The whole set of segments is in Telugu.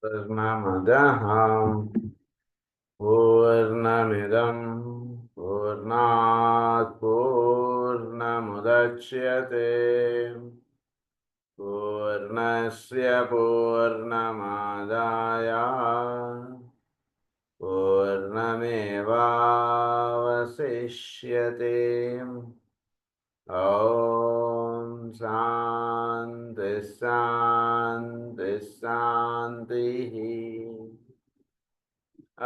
पूर्णमदः पूर्णमिदं पूर्णात् पूर्णमुदच्यते पूर्णस्य पूर्णमादाय पूर्णमेवावशिष्यते। ॐ शान्ति शान्ति शान्तिः।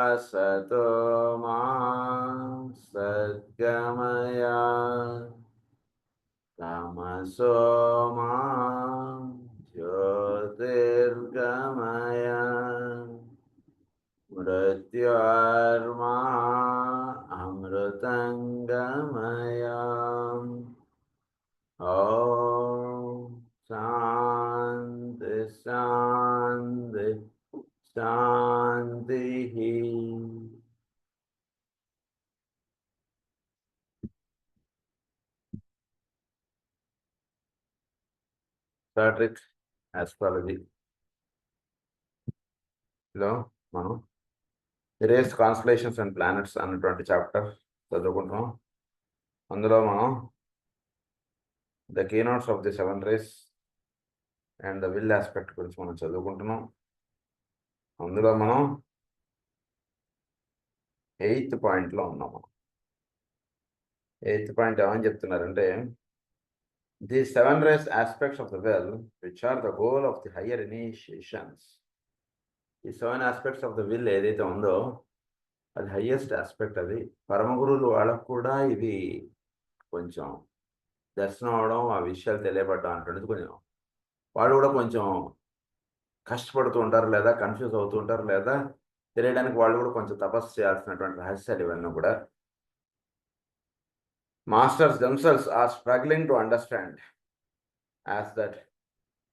असतो मा सद्गमय तमसो मा ज्योतिर्गमय मृत्योर्मा अमृतङ्गमय। ॐ शान्ति शान्ति शान्तिः। Satric astrology లో మనం రేస్ కాన్స్టలేషన్స్ అండ్ ప్లానెట్స్ అన్నటువంటి చాప్టర్ చదువుకుంటాం. అందులో మనం the keynotes of the 7 rays and the will aspect గురించి మనం చదువుకుంటున్నాం. అందులో మనం 8th పాయింట్లో ఉన్నాం. మనం 8th పాయింట్ ఏమని చెప్తున్నారంటే, the 7 rays aspects of the will which are the goal of the higher initiations. ఈ 7 ఆస్పెక్ట్స్ ఆఫ్ ద విల్ ఏదైతే ఉందో అది హయ్యెస్ట్ ఆస్పెక్ట్. అది పరమగురువులు వాళ్ళకు కూడా ఇది కొంచెం దర్శనం అవడం, ఆ విషయాలు తెలియబడడం అంటున్నది కొంచెం వాళ్ళు కూడా కొంచెం కష్టపడుతూ ఉంటారు, లేదా కన్ఫ్యూజ్ అవుతూ ఉంటారు, లేదా తెలియడానికి వాళ్ళు కూడా కొంచెం తపస్సు చేయాల్సినటువంటి రహస్యాలు ఇవన్నీ కూడా. Masters themselves are struggling to understand as that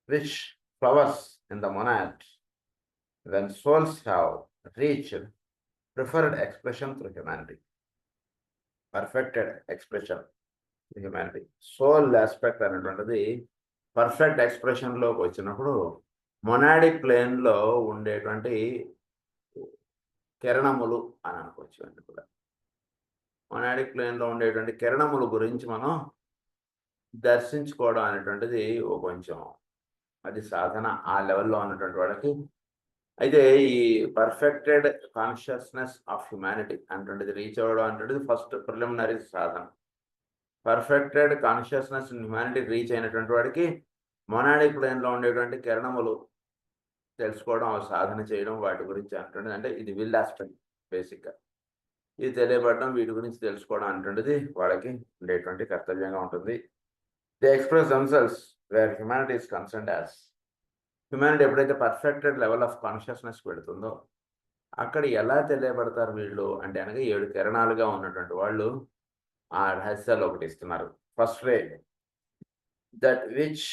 which flowers in the monad when souls have reached preferred expression through humanity, perfected expression through humanity. Soul aspect అనేటువంటిది పర్ఫెక్ట్ ఎక్స్ప్రెషన్లోకి వచ్చినప్పుడు మొనాడిక్ ప్లేన్లో ఉండేటువంటి కిరణములు అని అనుకోవచ్చు. అన్ని కూడా మొనాడిక్ ప్లేన్లో ఉండేటువంటి కిరణముల గురించి మనం దర్శించుకోవడం అనేటువంటిది కొంచెం అది సాధన ఆ లెవెల్లో ఉన్నటువంటి వాళ్ళకి. అయితే ఈ పర్ఫెక్టెడ్ కాన్షియస్నెస్ ఆఫ్ హ్యుమానిటీ అనేటువంటిది రీచ్ అవ్వడం అనేటువంటిది first preliminary Sadhana. Perfected consciousness in humanity reach అయినటువంటి వాడికి మొనాడిక్ ప్లేన్లో ఉండేటువంటి కిరణములు తెలుసుకోవడం, సాధన చేయడం, వాటి గురించి అంటుండేది. అంటే ఇది విల్ ఆస్పెక్ట్ బేసిక్గా. ఇది తెలియబడడం, వీటి గురించి తెలుసుకోవడం అంటుండేది వాళ్ళకి ఉండేటువంటి కర్తవ్యంగా ఉంటుంది. They express themselves where humanity is concerned as. Humanity ఎప్పుడైతే పర్ఫెక్టెడ్ లెవెల్ ఆఫ్ కాన్షియస్నెస్ పెడుతుందో అక్కడ ఎలా తెలియబడతారు వీళ్ళు అంటే అనగా 7 కిరణాలుగా ఉన్నటువంటి వాళ్ళు ఆ రహస్యాలు ఒకటి ఇస్తున్నారు. First ray that which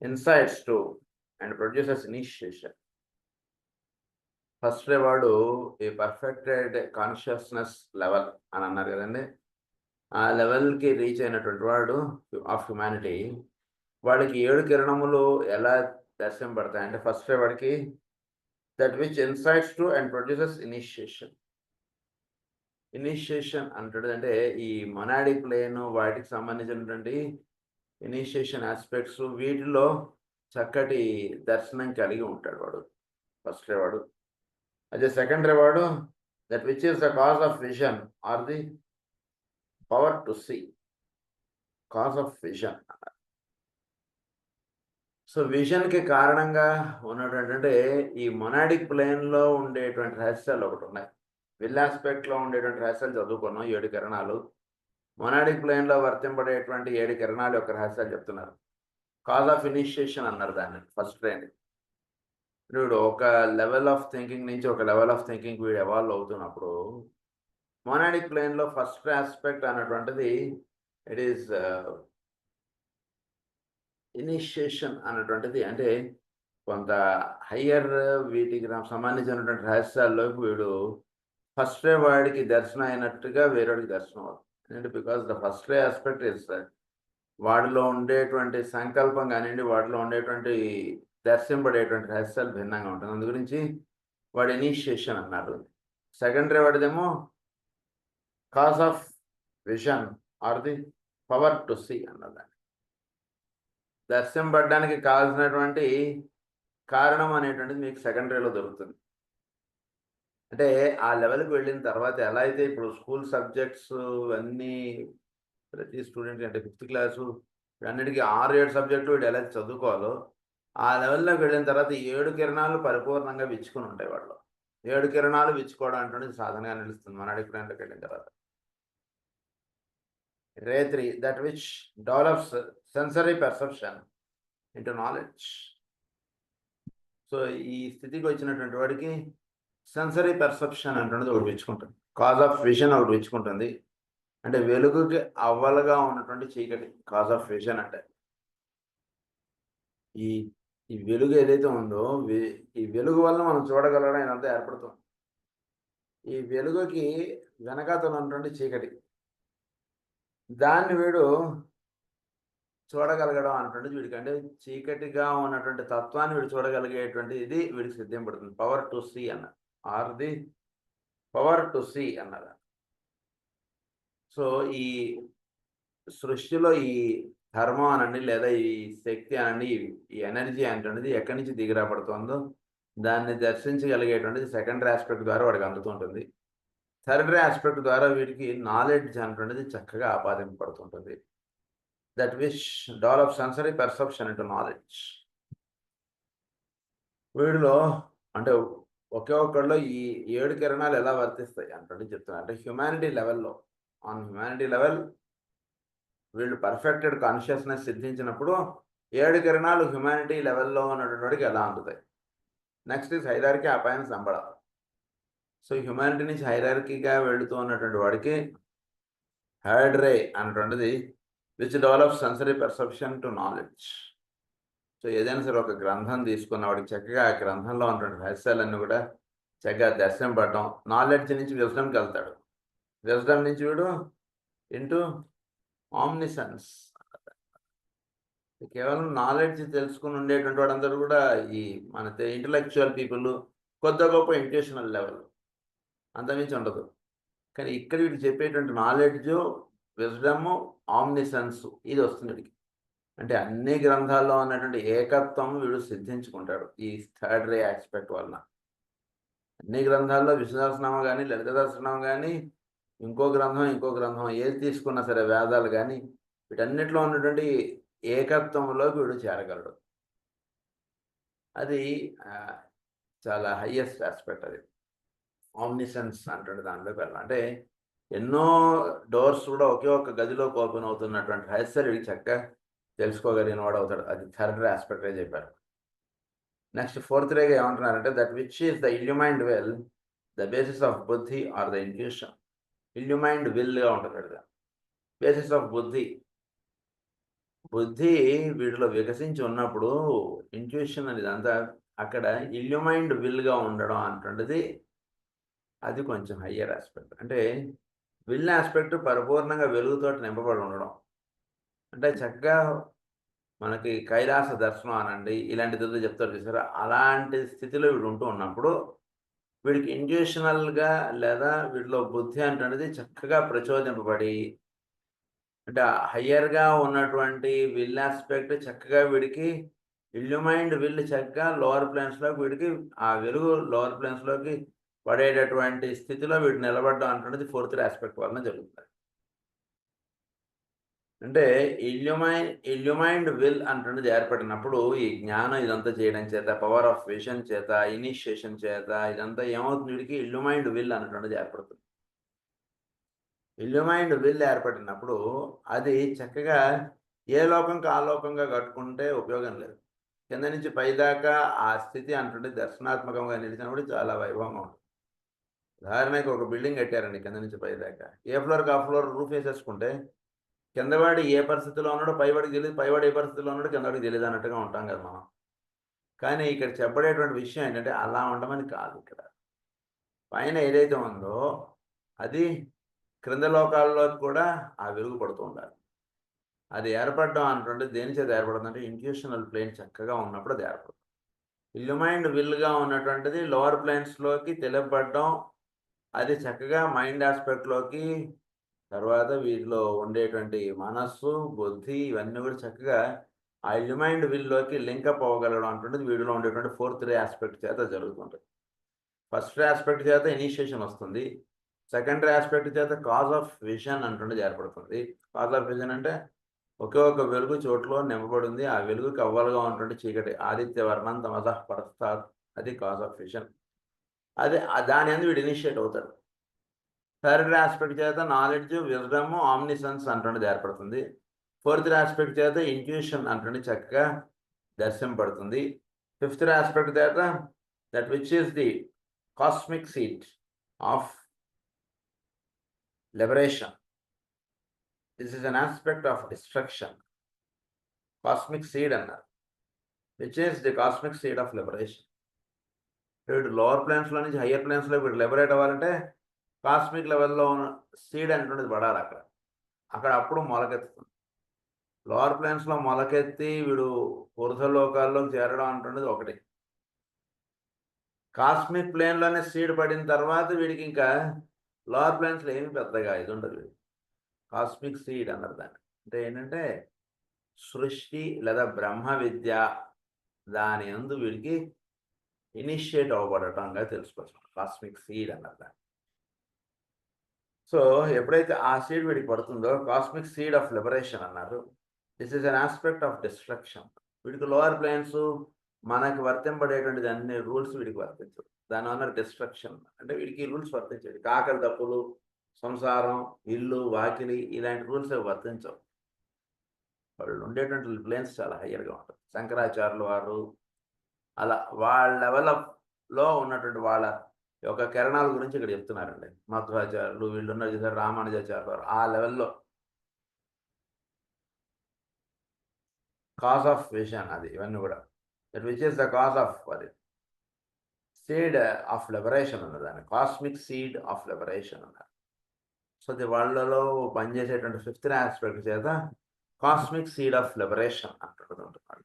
incites to and produces initiation. First ray వాడు ఈ పర్ఫెక్టెడ్ కాన్షియస్నెస్ లెవెల్ అని అన్నారు కదండి. ఆ లెవెల్కి రీచ్ అయినటువంటి వాడు ఆఫ్ హ్యుమానిటీ, వాడికి 7 కిరణములు ఎలా దర్శనపడతాయంటే, ఫస్ట్ రే వాడికి that which incites to and produces initiation. Initiation అంటే ఈ మొనాడిక్ ప్లేన్ వాటికి సంబంధించినటువంటి ఇనిషియేషన్ ఆస్పెక్ట్స్, వీటిలో చక్కటి దర్శనం కలిగి ఉంటాడు వాడు ఫస్ట్ రే వాడు. అదే సెకండ్ రే వాడు that which is the cause of vision or the power to see. Cause of vision. So విజన్కి కారణంగా ఉన్నటువంటి ఈ మొనాడిక్ ప్లేన్లో ఉండేటువంటి రహస్యాలు ఒకటి ఉన్నాయి. విల్ ఆస్పెక్ట్లో ఉండేటువంటి రహస్యాలు చదువుకున్నాం, 7 కిరణాలు. మొనాడిక్ ప్లేన్లో వర్తింపడేటువంటి 7 కిరణాల యొక్క రహస్యాలు చెప్తున్నారు. కాజ్ ఆఫ్ ఇనిషియేషన్ అన్నారు దాన్ని ఫస్ట్ ట్రైన్. వీడు ఒక లెవెల్ ఆఫ్ థింకింగ్ నుంచి ఒక లెవెల్ ఆఫ్ థింకింగ్ వీడు ఎవాల్వ్ అవుతున్నప్పుడు మొనాడిక్ ప్లేన్లో ఫస్ట్ ఆస్పెక్ట్ అన్నటువంటిది ఇట్ ఈస్ ఇనిషియేషన్ అన్నటువంటిది. అంటే కొంత హయ్యర్ వీటికి సంబంధించినటువంటి రహస్యాల్లోకి వీడు ఫస్ట్ రే వాడికి దర్శనం అయినట్టుగా వేరేవాడికి దర్శనం అవుతుంది. అంటే because the first ray aspect is వాడిలో ఉండేటువంటి సంకల్పం కానివ్వండి, వాటిలో ఉండేటువంటి దర్శింపడేటువంటి రహస్యాలు భిన్నంగా ఉంటుంది. అందు గురించి వాడు ఇనిషియేషన్ అన్నారు. సెకండరీ వాడిదేమో cause of vision or the power to see అన్నదాన్ని. దర్శింపడడానికి కావాల్సినటువంటి కారణం అనేటువంటిది మీకు సెకండరీలో దొరుకుతుంది. అంటే ఆ లెవెల్కి వెళ్ళిన తర్వాత ఎలా అయితే ఇప్పుడు స్కూల్ సబ్జెక్ట్స్ అన్నీ ప్రతి స్టూడెంట్ అంటే 5th క్లాసు అన్నిటికీ 6-7 సబ్జెక్టులు వీడు ఎలా చదువుకోవాలో ఆ లెవెల్లోకి వెళ్ళిన తర్వాత 7 కిరణాలు పరిపూర్ణంగా విచ్చుకుని ఉంటాయి వాళ్ళు. 7 కిరణాలు విచ్చుకోవడం అంటే సాధనగా నిలుస్తుంది మన అడిగినందుకు వెళ్ళిన తర్వాత. రే 3 that which develops sensory perception into knowledge. So ఈ స్థితికి వచ్చినటువంటి వాడికి సెన్సరీ పర్సెప్షన్ అంటున్నది ఒకటి విచ్చుకుంటుంది. కాజ్ ఆఫ్ విజన్ ఒకటి విచ్చుకుంటుంది. అంటే వెలుగుకి అవ్వలుగా ఉన్నటువంటి చీకటి కాజ్ ఆఫ్ విజన్ అంటే ఈ ఈ వెలుగు ఏదైతే ఉందో ఈ వెలుగు వల్ల మనం చూడగలగడం ఇదంతా ఏర్పడుతుంది. ఈ వెలుగుకి వెనకాతల ఉన్నటువంటి చీకటి దాన్ని వీడు చూడగలగడం అన్నటువంటిది వీడికి, అంటే చీకటిగా ఉన్నటువంటి తత్వాన్ని వీడు చూడగలిగేటువంటి ఇది వీడికి సిద్ధింపడుతుంది. పవర్ టు సీ అన్నారు, or the power to see అన్నారు. సో ఈ సృష్టిలో ఈ ధర్మం అనండి లేదా ఈ శక్తి అనండి ఈ ఎనర్జీ అనేటువంటిది ఎక్కడి నుంచి దిగిరాపడుతుందో దాన్ని దర్శించగలిగేటువంటిది సెకండరీ ఆస్పెక్ట్ ద్వారా వాడికి అందుతుంటుంది. థర్డరీ ఆస్పెక్ట్ ద్వారా వీడికి నాలెడ్జ్ అనేటువంటిది చక్కగా ఆపాదింపబడుతుంటుంది. That which develop sensory perception into knowledge. వీడిలో అంటే ఒకే ఒక్కడిలో ఈ 7 కిరణాలు ఎలా వర్తిస్తాయి అంటే చెప్తున్నారు. అంటే హ్యుమానిటీ లెవెల్లో ఆన్ హ్యుమానిటీ లెవెల్ వీళ్ళు పర్ఫెక్టెడ్ కాన్షియస్నెస్ సిద్ధించినప్పుడు 7 కిరణాలు హ్యుమానిటీ లెవెల్లో ఉన్నటువంటి ఎలా అందుతాయి. నెక్స్ట్ ఇస్ హైరార్కీ, ఆ పైన సంబళం. సో హ్యుమానిటీ నుంచి హైరార్కీగా వెళుతూ ఉన్నటువంటి వాడికి థర్డ్ రే అన్నటువంటిది which develop sensory perception to knowledge. So ఏదైనా సరే ఒక గ్రంథం తీసుకున్న వాడికి చక్కగా ఆ గ్రంథంలో ఉన్నటువంటి రహస్యాలన్నీ కూడా చక్కగా దర్శనపడటం, నాలెడ్జ్ నుంచి విజ్డమ్కి వెళ్తాడు, విజ్డమ్ నుంచి వీడు ఇంటూ ఆమ్నిసెన్స్. కేవలం నాలెడ్జ్ తెలుసుకుని ఉండేటువంటి వాడందరూ కూడా ఈ మన ఇంటలెక్చువల్ పీపుల్ కొద్ది గొప్ప ఇంట్యూషనల్ లెవెల్ అంతమించి ఉండదు. కానీ ఇక్కడ వీడు చెప్పేటువంటి నాలెడ్జ్, విజ్డమ్, ఆమ్నిసెన్స్ ఇది వస్తుంది వీడికి. అంటే అన్ని గ్రంథాల్లో ఉన్నటువంటి ఏకత్వం వీడు సిద్ధించుకుంటాడు ఈ థర్డ్ రే ఆస్పెక్ట్ వలన. అన్ని గ్రంథాల్లో విష్ణు సహస్రనామం కానీ, లలిత సహస్రనామం కానీ, ఇంకో గ్రంథం ఏది తీసుకున్నా సరే, వేదాలు కానీ, వీటన్నిటిలో ఉన్నటువంటి ఏకత్వంలోకి వీడు చేరగలడు. అది చాలా హయ్యెస్ట్ ఆస్పెక్ట్. అది ఆమ్నిసెన్స్ అంటే దానిలోకి వెళ్ళాలి. అంటే ఎన్నో డోర్స్ కూడా ఒకే ఒక్క గదిలోకి ఓపెన్ అవుతున్నటువంటి రహస్యాలు వీడికి చక్కగా తెలుసుకోగలిగిన వాడు అవుతాడు. అది థర్డ్ ఆస్పెక్టే చెప్పారు. నెక్స్ట్ ఫోర్త్ రేగా ఏమంటున్నారంటే that which is the illuminated will the basis of buddhi or the intuition. Illuminated విల్గా ఉంటుంది కదా, బేసిస్ ఆఫ్ బుద్ధి. బుద్ధి వీటిలో వికసించి ఉన్నప్పుడు ఇంట్యూషన్ అనేది అంతా అక్కడ ఇల్యూమైన్డ్ విల్గా ఉండడం అంటుండేది అది కొంచెం హయ్యర్ ఆస్పెక్ట్. అంటే విల్ ఆస్పెక్ట్ పరిపూర్ణంగా వెలుగుతో నింపబడి ఉండడం. అంటే చక్కగా మనకి కైలాస దర్శనం అనండి, ఇలాంటిది చెప్తారు చూసారా, అలాంటి స్థితిలో వీడు ఉంటూ ఉన్నప్పుడు వీడికి ఇంట్యూషనల్గా లేదా వీటిలో బుద్ధి అంటున్నది చక్కగా ప్రచోదింపబడి, అంటే హయ్యర్గా ఉన్నటువంటి విల్ ఆస్పెక్ట్ చక్కగా వీడికి ఇల్యూమైన్డ్ విల్ చక్కగా లోవర్ ప్లేన్స్లోకి వీడికి ఆ వెలుగు లోవర్ ప్లేన్స్లోకి పడేటటువంటి స్థితిలో వీడు నిలబడడం అంటున్నది ఫోర్త్ ఆస్పెక్ట్ వలన జరుగుతుంది. అంటే ఇల్యూమైన్డ్ విల్ అంటున్నది ఏర్పడినప్పుడు ఈ జ్ఞానం ఇదంతా చేయడం చేత, పవర్ ఆఫ్ విజన్ చేత, ఇనిషియేషన్ చేత ఇదంతా ఏమవుతుంది, వీడికి ఇల్యూమైన్డ్ విల్ అన్నటువంటిది ఏర్పడుతుంది. ఇల్యూమైన్డ్ విల్ ఏర్పడినప్పుడు అది చక్కగా ఏ లోకంకి ఆ లోకంగా కట్టుకుంటే ఉపయోగం లేదు. కింద నుంచి పైదాకా ఆ స్థితి అంటుంటే దర్శనాత్మకంగా నిలిచినప్పుడు చాలా వైభవంగా ఉంటుంది. ఉదాహరణకి ఒక బిల్డింగ్ కట్టారండి, కింద నుంచి పైదాకా ఏ ఫ్లోర్కి ఆ ఫ్లోర్ రూఫ్ వేసేసుకుంటే కిందవాడి ఏ పరిస్థితిలో ఉన్నాడో పైవాడికి తెలియదు, పైవాడు ఏ పరిస్థితిలో ఉన్నాడో కిందవాడికి తెలియదు అన్నట్టుగా ఉంటాం కదా మనం. కానీ ఇక్కడ చెప్పబడేటువంటి విషయం ఏంటంటే అలా ఉండమని కాదు. ఇక్కడ పైన ఏదైతే ఉందో అది క్రింద లోకాల్లో కూడా ఆ వెలుగు పడుతూ ఉండాలి. అది ఏర్పడడం అంటుంటే దేని చేత ఏర్పడుతుందంటే ఇంట్యూషనల్ ప్లేన్ చక్కగా ఉన్నప్పుడు అది ఏర్పడుతుంది. ఇల్యూమైన్డ్ విల్గా ఉన్నటువంటిది లోవర్ ప్లేన్స్లోకి తెలుపబడడం, అది చక్కగా మైండ్ ఆస్పెక్ట్లోకి, తర్వాత వీటిలో ఉండేటువంటి మనస్సు, బుద్ధి ఇవన్నీ కూడా చక్కగా ఆ ఇల్యూమైన్డ్ విల్లోకి లింకప్ అవ్వగలడం అంటుండేది వీడిలో ఉండేటువంటి ఫోర్త్ రే ఆస్పెక్ట్ చేత జరుగుతుంటుంది. ఫస్ట్ రే ఆస్పెక్ట్ చేత ఇనిషియేషన్ వస్తుంది. సెకండ్ రే ఆస్పెక్ట్ చేత కాజ్ ఆఫ్ విజన్ అంటుండేది ఏర్పడుతుంది. కాజ్ ఆఫ్ విజన్ అంటే ఒకే ఒక వెలుగు చోట్లో నింపబడింది. ఆ వెలుగుకి అవ్వాలుగా ఉన్నటువంటి చీకటి. ఆదిత్య వర్ణం తమసః పరస్తాత్, అది కాజ్ ఆఫ్ విజన్. అదే దాని అందు వీడు ఇనిషియేట్ అవుతాడు. థర్డ్ ఆస్పెక్ట్ చేత నాలెడ్జ్, విజ్డమ్, ఆమ్నిసెన్స్ అంటుండేది ఏర్పడుతుంది. ఫోర్త్ ఆస్పెక్ట్ చేత ఇంట్యూషన్ అంటుండే చక్కగా దర్శింపబడుతుంది. ఫిఫ్త్ ఆస్పెక్ట్ చేత that which is the cosmic seat of liberation. This is an aspect of destruction. Cosmic seed అన్నారు, which is the cosmic seed of liberation. వీడు లోవర్ ప్లేన్స్లో నుంచి హయ్యర్ ప్లేన్స్లో వీడు లిబరేట్ అవ్వాలంటే కాస్మిక్ లెవెల్లో ఉన్న సీడ్ అనేటువంటిది పడాలి అక్కడ అప్పుడు మొలకెత్తుతుంది. లోవర్ ప్లేన్స్లో మొలకెత్తి వీడు ఊర్ధ్వలోకాల్లోకి చేరడం అంటున్నది ఒకటి. కాస్మిక్ ప్లేన్లోనే సీడ్ పడిన తర్వాత వీడికి ఇంకా లోవర్ ప్లేన్స్లో ఏమి పెద్దగా ఇది ఉండదు. కాస్మిక్ సీడ్ అన్నారు దాన్ని. అంటే ఏంటంటే సృష్టి లేదా బ్రహ్మ విద్య దాని యందు వీడికి ఇనిషియేట్ అవ్వబడటంగా తెలుసుకోవచ్చు. కాస్మిక్ సీడ్ అన్నారు దాన్ని. సో ఎప్పుడైతే ఆ సీడ్ వీడికి పడుతుందో కాస్మిక్ సీడ్ ఆఫ్ లిబరేషన్ అన్నారు. This is an aspect of destruction. వీడికి లోవర్ ప్లేన్స్ మనకి వర్తింపడేటువంటిది అన్ని రూల్స్ వీడికి వర్తించవు. దానివల్ల డిస్ట్రక్షన్ అంటే వీడికి రూల్స్ వర్తించేది. కాకలు తప్పులు, సంసారం, ఇల్లు, వాకిలి ఇలాంటి రూల్స్ వర్తించవు. వాళ్ళు ఉండేటువంటి ప్లేన్స్ చాలా హయ్యర్గా ఉంటుంది. శంకరాచార్యులు వారు అలా వాళ్ళ లెవెల్లో ఉన్నటువంటి వాళ్ళ యొక్క కిరణాల గురించి ఇక్కడ చెప్తున్నారండి. మధ్వాచార్యులు వీళ్ళు ఉన్నారు చూసారు, రామానుజాచార్యులు వారు ఆ లెవెల్లో కాజ్ ఆఫ్ విజన్ అది ఇవన్నీ కూడా. That which is the cause of అది సీడ్ ఆఫ్ లిబరేషన్ ఉన్నదాన్ని, కాస్మిక్ సీడ్ ఆఫ్ లిబరేషన్ అన్నారు. సో అది వాళ్ళలో పనిచేసేటువంటి ఫిఫ్త్ ఆస్పెక్ట్ చేత కాస్మిక్ సీడ్ ఆఫ్ లిబరేషన్ అంటున్నారు.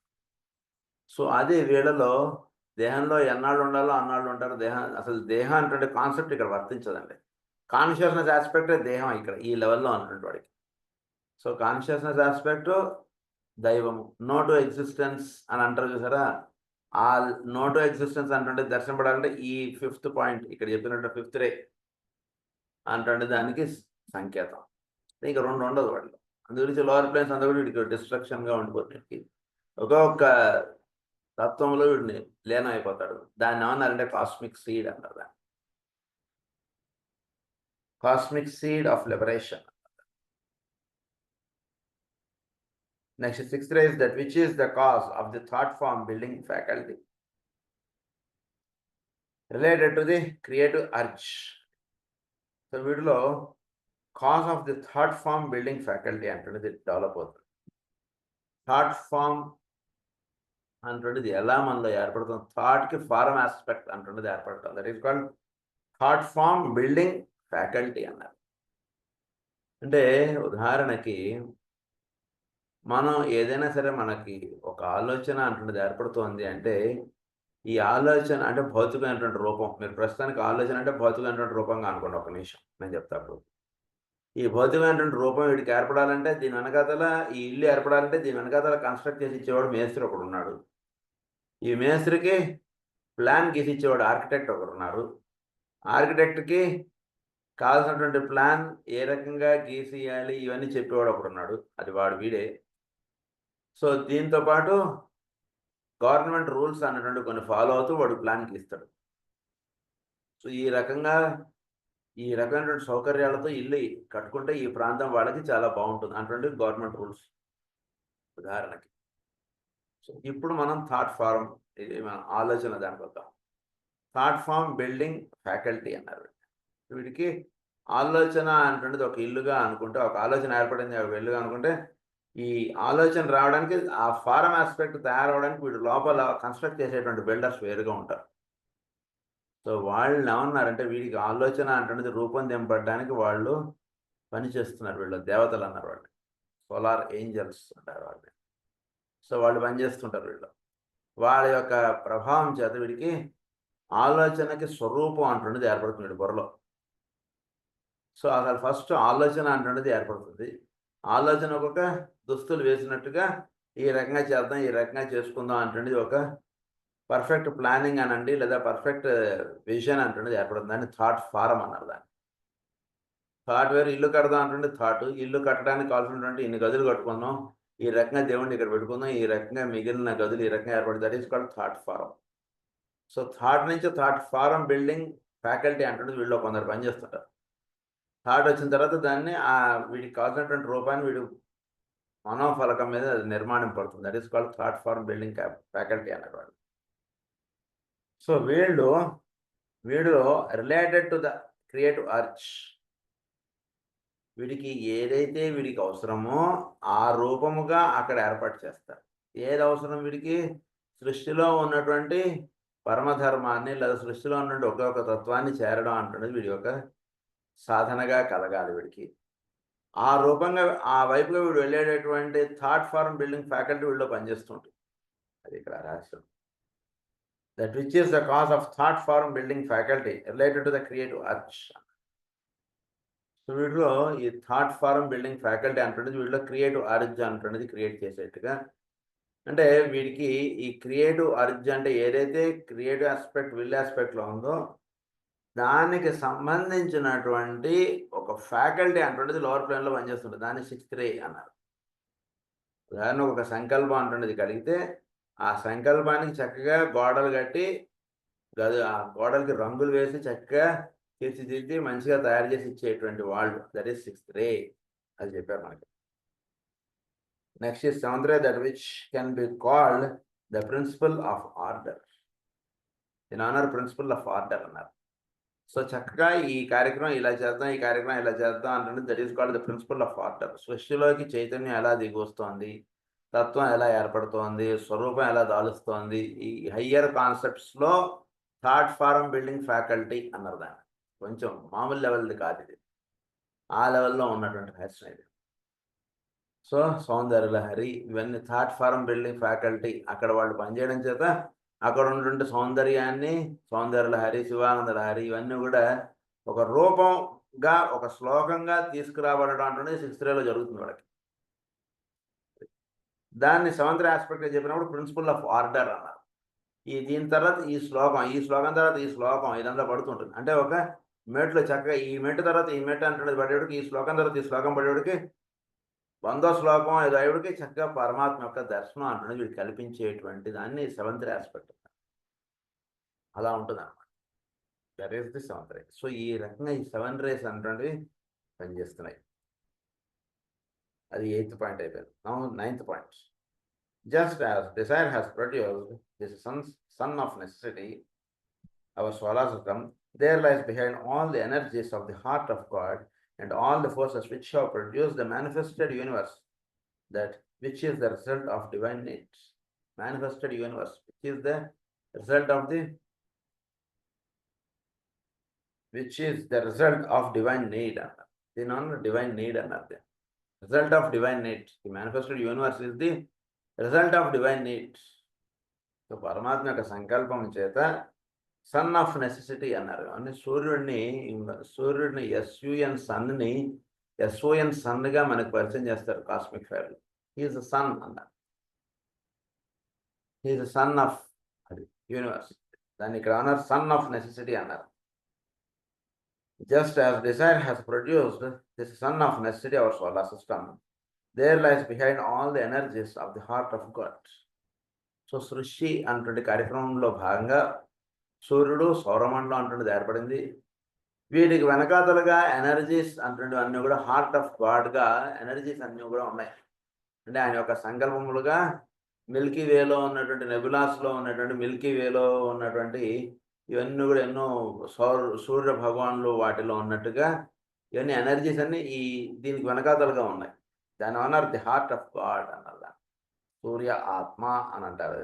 సో అది వీళ్ళలో దేహంలో ఎన్నాళ్ళు ఉండాలో అన్నాళ్ళు ఉంటారు. అసలు దేహం అంటే కాన్సెప్ట్ ఇక్కడ వర్తించదండి. కాన్షియస్నెస్ ఆస్పెక్టే దేహం ఇక్కడ ఈ లెవెల్లో ఉన్నటువంటి వాడికి. సో కాన్షియస్నెస్ ఆస్పెక్ట్ దైవము, నో టు ఎగ్జిస్టెన్స్ అని అంటారు చూసారా, ఆ నో టు ఎగ్జిస్టెన్స్ అంటే దర్శనపడాలంటే ఈ ఫిఫ్త్ పాయింట్ ఇక్కడ చెప్పినట్టు ఫిఫ్త్ రే అంటే దానికి సంకేతం. ఇంకా రెండు ఉండదు వాళ్ళు. అందు గురించి లోవర్ ప్లేన్స్ అంతా కూడా వీడికి డిస్ట్రక్షన్గా ఉండిపోతుంది. ఒక్కొక్క తత్వంలో వీడిని లీనం అయిపోతాడు. దాన్ని ఏమన్నారంటే కాస్మిక్ సీడ్ అంటారు దాన్ని. Cosmic seed of liberation. Next sixth ray is that which is the cause of the thought form building faculty related to the creative urge. So వీటిలో cause of the thought form building faculty అంటున్నది డెవలప్ అవుతుంది. థాట్ ఫార్మ్ అంటున్నది ఎలా మనలో ఏర్పడుతుంది, థాట్కి ఫార్మ్ ఆస్పెక్ట్ అంటున్నది ఏర్పడుతుంది. That is called thought form building faculty అన్నారు. అంటే ఉదాహరణకి మనం ఏదైనా సరే మనకి ఒక ఆలోచన అంటున్నది ఏర్పడుతోంది అంటే ఈ ఆలోచన అంటే భౌతికమైనటువంటి రూపం. మీరు ప్రస్తుతానికి ఆలోచన అంటే భౌతికమైనటువంటి రూపంగా అనుకోండి. ఒక నిమిషం నేను చెప్తాను. ఈ భౌతికమైనటువంటి రూపం వీడికి ఏర్పడాలంటే దీని వెనకాతల ఈ ఇల్లు ఏర్పడాలంటే దీని వెనకాతల కన్స్ట్రక్ట్ చేసి ఇచ్చేవాడు మేస్త్రి ఒకడు ఉన్నాడు. ఈ మేస్త్రికి ప్లాన్ గీసి ఇచ్చేవాడు ఆర్కిటెక్ట్ ఒకరు ఉన్నారు. ఆర్కిటెక్ట్కి కావాల్సినటువంటి ప్లాన్ ఏ రకంగా గీసియాలి ఇవన్నీ చెప్పేవాడు ఒకడు ఉన్నాడు. అది వాడు వీడే. సో దీంతో పాటు గవర్నమెంట్ రూల్స్ అన్నటువంటి కొన్ని ఫాలో అవుతూ వాడు ప్లాన్ గీస్తాడు. సో ఈ రకమైనటువంటి సౌకర్యాలతో ఇల్లు కట్టుకుంటే ఈ ప్రాంతం వాళ్ళకి చాలా బాగుంటుంది అటువంటి గవర్నమెంట్ రూల్స్ ఉదాహరణకి. సో ఇప్పుడు మనం థాట్ ఫార్మ్, ఇది మన ఆలోచన దానికి వద్దాం. థాట్ ఫార్మ్ బిల్డింగ్ ఫ్యాకల్టీ అన్నారు. వీడికి ఆలోచన అంటున్నది ఒక ఇల్లుగా అనుకుంటే, ఒక ఆలోచన ఏర్పడింది ఒక ఇల్లుగా అనుకుంటే ఈ ఆలోచన రావడానికి ఆ ఫారం ఆస్పెక్ట్ తయారవడానికి వీడు లోపల కన్స్ట్రక్ట్ చేసేటువంటి బిల్డర్స్ వేరుగా ఉంటారు. సో వాళ్ళు ఏమన్నారంటే వీడికి ఆలోచన అంటున్నది రూపొందింపడానికి వాళ్ళు పనిచేస్తున్నారు. వీళ్ళు దేవతలు అన్నారు, వాళ్ళు సోలార్ ఏంజల్స్ అంటారు వాళ్ళని. సో వాళ్ళు పనిచేస్తుంటారు వీళ్ళు. వాళ్ళ యొక్క ప్రభావం చేత వీడికి ఆలోచనకి స్వరూపం అంటున్నది ఏర్పడుతుంది వీడి బుర్రలో. సో అసలు ఫస్ట్ ఆలోచన అంటున్నది ఏర్పడుతుంది. ఆలోచన ఒక్కొక్క దుస్తులు వేసినట్టుగా ఈ రకంగా చేద్దాం, ఈ రకంగా చేసుకుందాం అంటున్నది ఒక పర్ఫెక్ట్ ప్లానింగ్ అనండి, లేదా పర్ఫెక్ట్ విజన్ అంటున్నది ఏర్పడుతుంది. దాన్ని థాట్ ఫారం అన్నారు. దాన్ని థాట్ వేరు, ఇల్లు కడదాం అంటుండే థాట్. ఇల్లు కట్టడానికి కావాల్సినటువంటి ఇన్ని గదులు కట్టుకుందాం, ఈ రకంగా దేవుడిని ఇక్కడ పెట్టుకుందాం, ఈ రకంగా మిగిలిన గదులు ఈ రకంగా ఏర్పడి, that is called thought form. So thought నుంచి థాట్ ఫారం బిల్డింగ్ ఫ్యాకల్టీ అంటుండే వీళ్ళు కొందరు పనిచేస్తుంటారు. థాట్ వచ్చిన తర్వాత దాన్ని వీడికి కావాల్సినటువంటి రూపాన్ని వీడు మనోఫలకం మీద నిర్మాణం పడుతుంది. That is called thought form building faculty అన్నవాడు. సో వీళ్ళు related to the creative urge, వీడికి ఏదైతే వీడికి అవసరమో ఆ రూపముగా అక్కడ ఏర్పాటు చేస్తారు. ఏది అవసరం వీడికి? సృష్టిలో ఉన్నటువంటి పరమధర్మాన్ని, లేదా సృష్టిలో ఉన్నటువంటి ఒక్కొక్క తత్వాన్ని చేరడం అంటున్నది వీడి యొక్క సాధనగా కలగాలి వీడికి. ఆ రూపంగా ఆ వైపుగా వీడు వెళ్ళేటటువంటి థాట్ ఫార్మ్ బిల్డింగ్ ఫ్యాకల్టీ వీడిలో పనిచేస్తుంటుంది. అది ఇక్కడ రహస్యం. That which is the cause of thought form building faculty related to the creative urge. So వీటిలో ఈ థాట్ ఫారం బిల్డింగ్ ఫ్యాకల్టీ అంటున్నది వీటిలో క్రియేటివ్ అర్జ్ అంటున్నది క్రియేట్ చేసేట్టుగా. అంటే వీడికి ఈ క్రియేటివ్ అర్జ్ అంటే ఏదైతే క్రియేటివ్ ఆస్పెక్ట్ విల్ ఆస్పెక్ట్లో ఉందో దానికి సంబంధించినటువంటి ఒక ఫ్యాకల్టీ అంటున్నది లోవర్ ప్లేన్లో పనిచేస్తుంటుంది. దాన్ని 6th ray అన్నారు. ఉదాహరణకు ఒక సంకల్పం అంటున్నది కలిగితే ఆ సంకల్పానికి చక్కగా గోడలు కట్టి ఆ గోడలకి రంగులు వేసి చక్కగా తీర్చిదిద్ది మంచిగా తయారు చేసి ఇచ్చేటువంటి వాళ్ళు, దట్ ఈస్ 6th ray అది చెప్పారు మనకి. Next is 7th ray, that which can be called the principle of order. In honour principle of order అన్నారు. సో చక్కగా ఈ కార్యక్రమం ఇలా చేద్దాం, ఈ కార్యక్రమం ఇలా చేద్దాం అంటే that is called the principle of order. సృష్టిలోకి చైతన్యం ఎలా దిగొస్తోంది, తత్వం ఎలా ఏర్పడుతోంది, స్వరూపం ఎలా దాలుస్తోంది, ఈ హయ్యర్ కాన్సెప్ట్స్లో థాట్ ఫారం బిల్డింగ్ ఫ్యాకల్టీ అన్నారు. దాన్ని కొంచెం మామూలు లెవెల్ది కాదు ఇది, ఆ లెవెల్లో ఉన్నటువంటి రహస్యం ఇది. సో సౌందర్యలహరి ఇవన్నీ థాట్ ఫారం బిల్డింగ్ ఫ్యాకల్టీ అక్కడ వాళ్ళు పనిచేయడం చేత అక్కడ ఉన్నటువంటి సౌందర్యాన్ని, సౌందర్యలహరి, శివానంద లహరి ఇవన్నీ కూడా ఒక రూపంగా ఒక శ్లోకంగా తీసుకురాబడడం అంటున్నది 6th rayలో జరుగుతుంది వాళ్ళకి. దాన్ని 7th ray ఆస్పెక్ట్గా చెప్పినప్పుడు ప్రిన్సిపల్ ఆఫ్ ఆర్డర్ అన్నారు. దీని తర్వాత ఈ శ్లోకం తర్వాత ఈ శ్లోకం ఇదంతా పడుతుంటుంది. అంటే ఒక మెట్లు చక్కగా ఈ మెట్టు తర్వాత ఈ మెట్టు అంటున్నది పడేవాడికి, ఈ శ్లోకం తర్వాత ఈ శ్లోకం పడేవాడికి 100వ శ్లోకం 5 అయ్యేవాడికి చక్కగా పరమాత్మ యొక్క దర్శనం అంటున్నది వీడు కల్పించేటువంటి దాన్ని 7th ray ఆస్పెక్ట్ అలా ఉంటుంది అన్నమాట. That is the 7th ray. So ఈ రకంగా ఈ 7 rays అనేటువంటివి పనిచేస్తున్నాయి. అది 8th పాయింట్ అయిపోయింది. Now 9th point. Just as desire has produced this son of necessity, our solar system, there lies behind all the energies of the heart of God and all the forces which have produced the manifested universe, that which is the result of divine needs. Manifested universe, which is the result of divine need. Divine need another. Result of divine need. The manifested universe is the result of divine needs. So పరమాత్మ యొక్క సంకల్పం చేత సన్ ఆఫ్ నెసెసిటీ అన్నారు. అంటే సూర్యుడిని ఎస్ఓఎన్ సన్గా మనకు పరిచయం చేస్తారు కాస్మిక్ ఫైర్లో. హీఈస్ ద సన్ అన్నారు. హీఈస్ ద సన్ ఆఫ్ అది యూనివర్స్. దాన్ని ఇక్కడ అన్నారు సన్ ఆఫ్ నెసెసిటీ అన్నారు. Just as Dzire has produced this son of necessity hour solar system, there lies behind all the energies of the heart of God. So సృష్టి అన్నటువంటి కార్యక్రమంలో భాగంగా సూర్యుడు, సౌరమండలం అంటున్నది ఏర్పడింది. వీటికి వెనకాతలుగా ఎనర్జీస్ అంటున్నవి అన్నీ కూడా హార్ట్ ఆఫ్ గాడ్గా ఎనర్జీస్ అన్నీ కూడా ఉన్నాయి. అంటే ఆయన యొక్క సంకల్పములుగా మిల్కీ వేలో ఉన్నటువంటి నెబులాస్లో ఉన్నటువంటి మిల్కీ వేలో ఉన్నటువంటి ఇవన్నీ కూడా ఎన్నో సూర్య భగవాన్లు వాటిలో ఉన్నట్టుగా ఇవన్నీ ఎనర్జీస్ అన్నీ దీనికి వెనకాతలుగా ఉన్నాయి. దాని అన్నారు ది హార్ట్ ఆఫ్ గాడ్ అన్నది, సూర్య ఆత్మ అని అంటారు.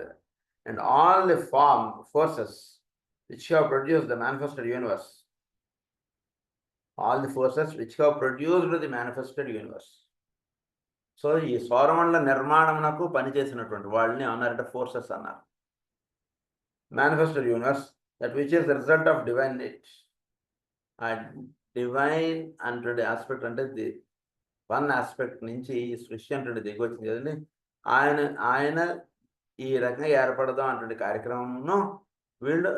And all the forces which have produced the manifested universe, all the forces which have produced the manifested universe. So ఈ సౌరమండల నిర్మాణమునకు పనిచేసినటువంటి వాళ్ళని అన్నారంటే ఫోర్సెస్ అన్నారు. manifested universe, that which is the result of divine need. Divine అంటే ఆస్పెక్ట్ అంటే వన్ ఆస్పెక్ట్ నుంచి ఈ సృష్టి అంటే దిగి వచ్చింది కదండి. ఆయన ఈ రకంగా ఏర్పడదాం అటువంటి కార్యక్రమంను వీళ్ళు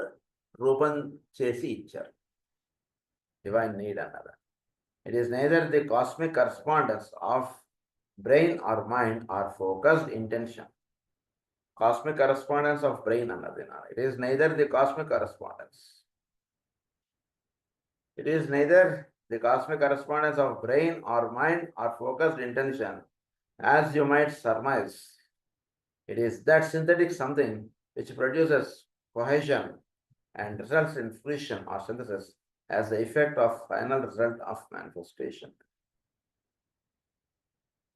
రూపం చేసి ఇచ్చారు. డివైన్ నీడ్ అన్నది. It is neither the cosmic correspondence of brain or mind or focused intention. Cosmic correspondence of brain అన్నది. It is neither the cosmic correspondence. It is neither the cosmic correspondence of brain or mind or focused intention, as you might surmise. It is that synthetic something which produces cohesion and results in fruition or synthesis as the effect of final result of manifestation.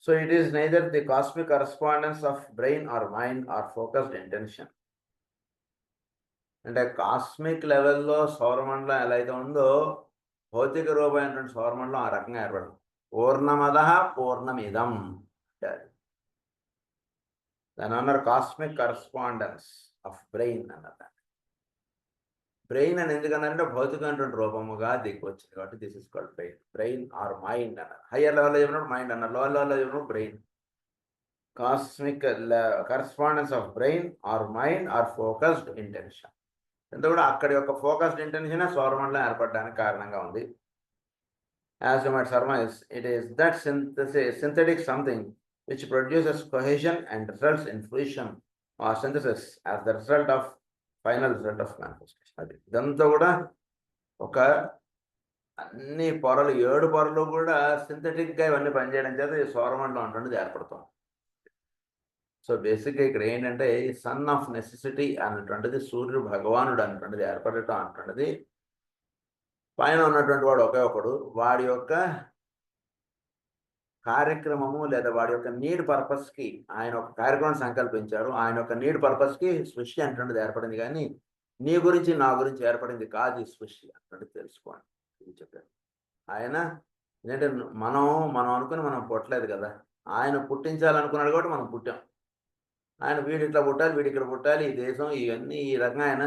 So it is neither the cosmic correspondence of brain or mind or focused intention. అంటే కాస్మిక్ లెవెల్లో సౌరమండలం ఎలా అయితే ఉందో భౌతిక రూపమైనటువంటి సౌరమండలం ఆ రకంగా ఏర్పడదు. పూర్ణమద పూర్ణమిదం దాని అన్నారు కాస్మిక్ కరస్పాండెన్స్ ఆఫ్ బ్రెయిన్ అన్నది. బ్రెయిన్ అని ఎందుకన్నారంటే భౌతికమైనటువంటి రూపముగా దిగి వచ్చింది కాబట్టి this is called brain. Brain or mind అన్నారు. హయ్యర్ లెవెల్లో చెప్పినప్పుడు మైండ్ అన్నారు, లోవర్ లెవెల్లో చెప్పినప్పుడు brain. Cosmic correspondence of brain or mind or focused intention. ఎంత కూడా అక్కడి యొక్క ఫోకస్డ్ ఇంటెన్షన్ సౌరమండలం ఏర్పడడానికి కారణంగా ఉంది. As you might surmise, it is that synthetic something which produces cohesion and results in fruition or synthesis as the result of final result of manifestation. అది ఇదంతా కూడా ఒక అన్ని పొరలు 7 పొరలు కూడా సింథటిక్గా ఇవన్నీ పనిచేయడం చేత ఈ సౌరమండలం అంటున్నది ఏర్పడుతుంది. సో బేసిక్గా ఇక్కడ ఏంటంటే ఈ సన్ ఆఫ్ నెసెసిటీ అన్నటువంటిది సూర్యుడు భగవానుడు అన్నటువంటిది ఏర్పడటం అన్నటువంటిది పైన ఉన్నటువంటి వాడు ఒకే ఒకడు, వాడి యొక్క కార్యక్రమము లేదా వాడి యొక్క నీడ్ పర్పస్కి ఆయన ఒక కార్యక్రమం సంకల్పించారు. ఆయన యొక్క నీడ్ పర్పస్కి సృష్టి అంటున్నది ఏర్పడింది, కానీ నీ గురించి నా గురించి ఏర్పడింది కాదు ఈ సృష్టి అంటున్నది తెలుసుకోండి ఇది చెప్పారు ఆయన. ఎందుకంటే మనం అనుకుని మనం పుట్టలేదు కదా, ఆయన పుట్టించాలనుకున్నాడు కాబట్టి మనం పుట్టాం. ఆయన వీడి ఇట్లా పుట్టాలి, వీడి ఇక్కడ పుట్టాలి, ఈ దేశం ఇవన్నీ ఈ రకంగా ఆయన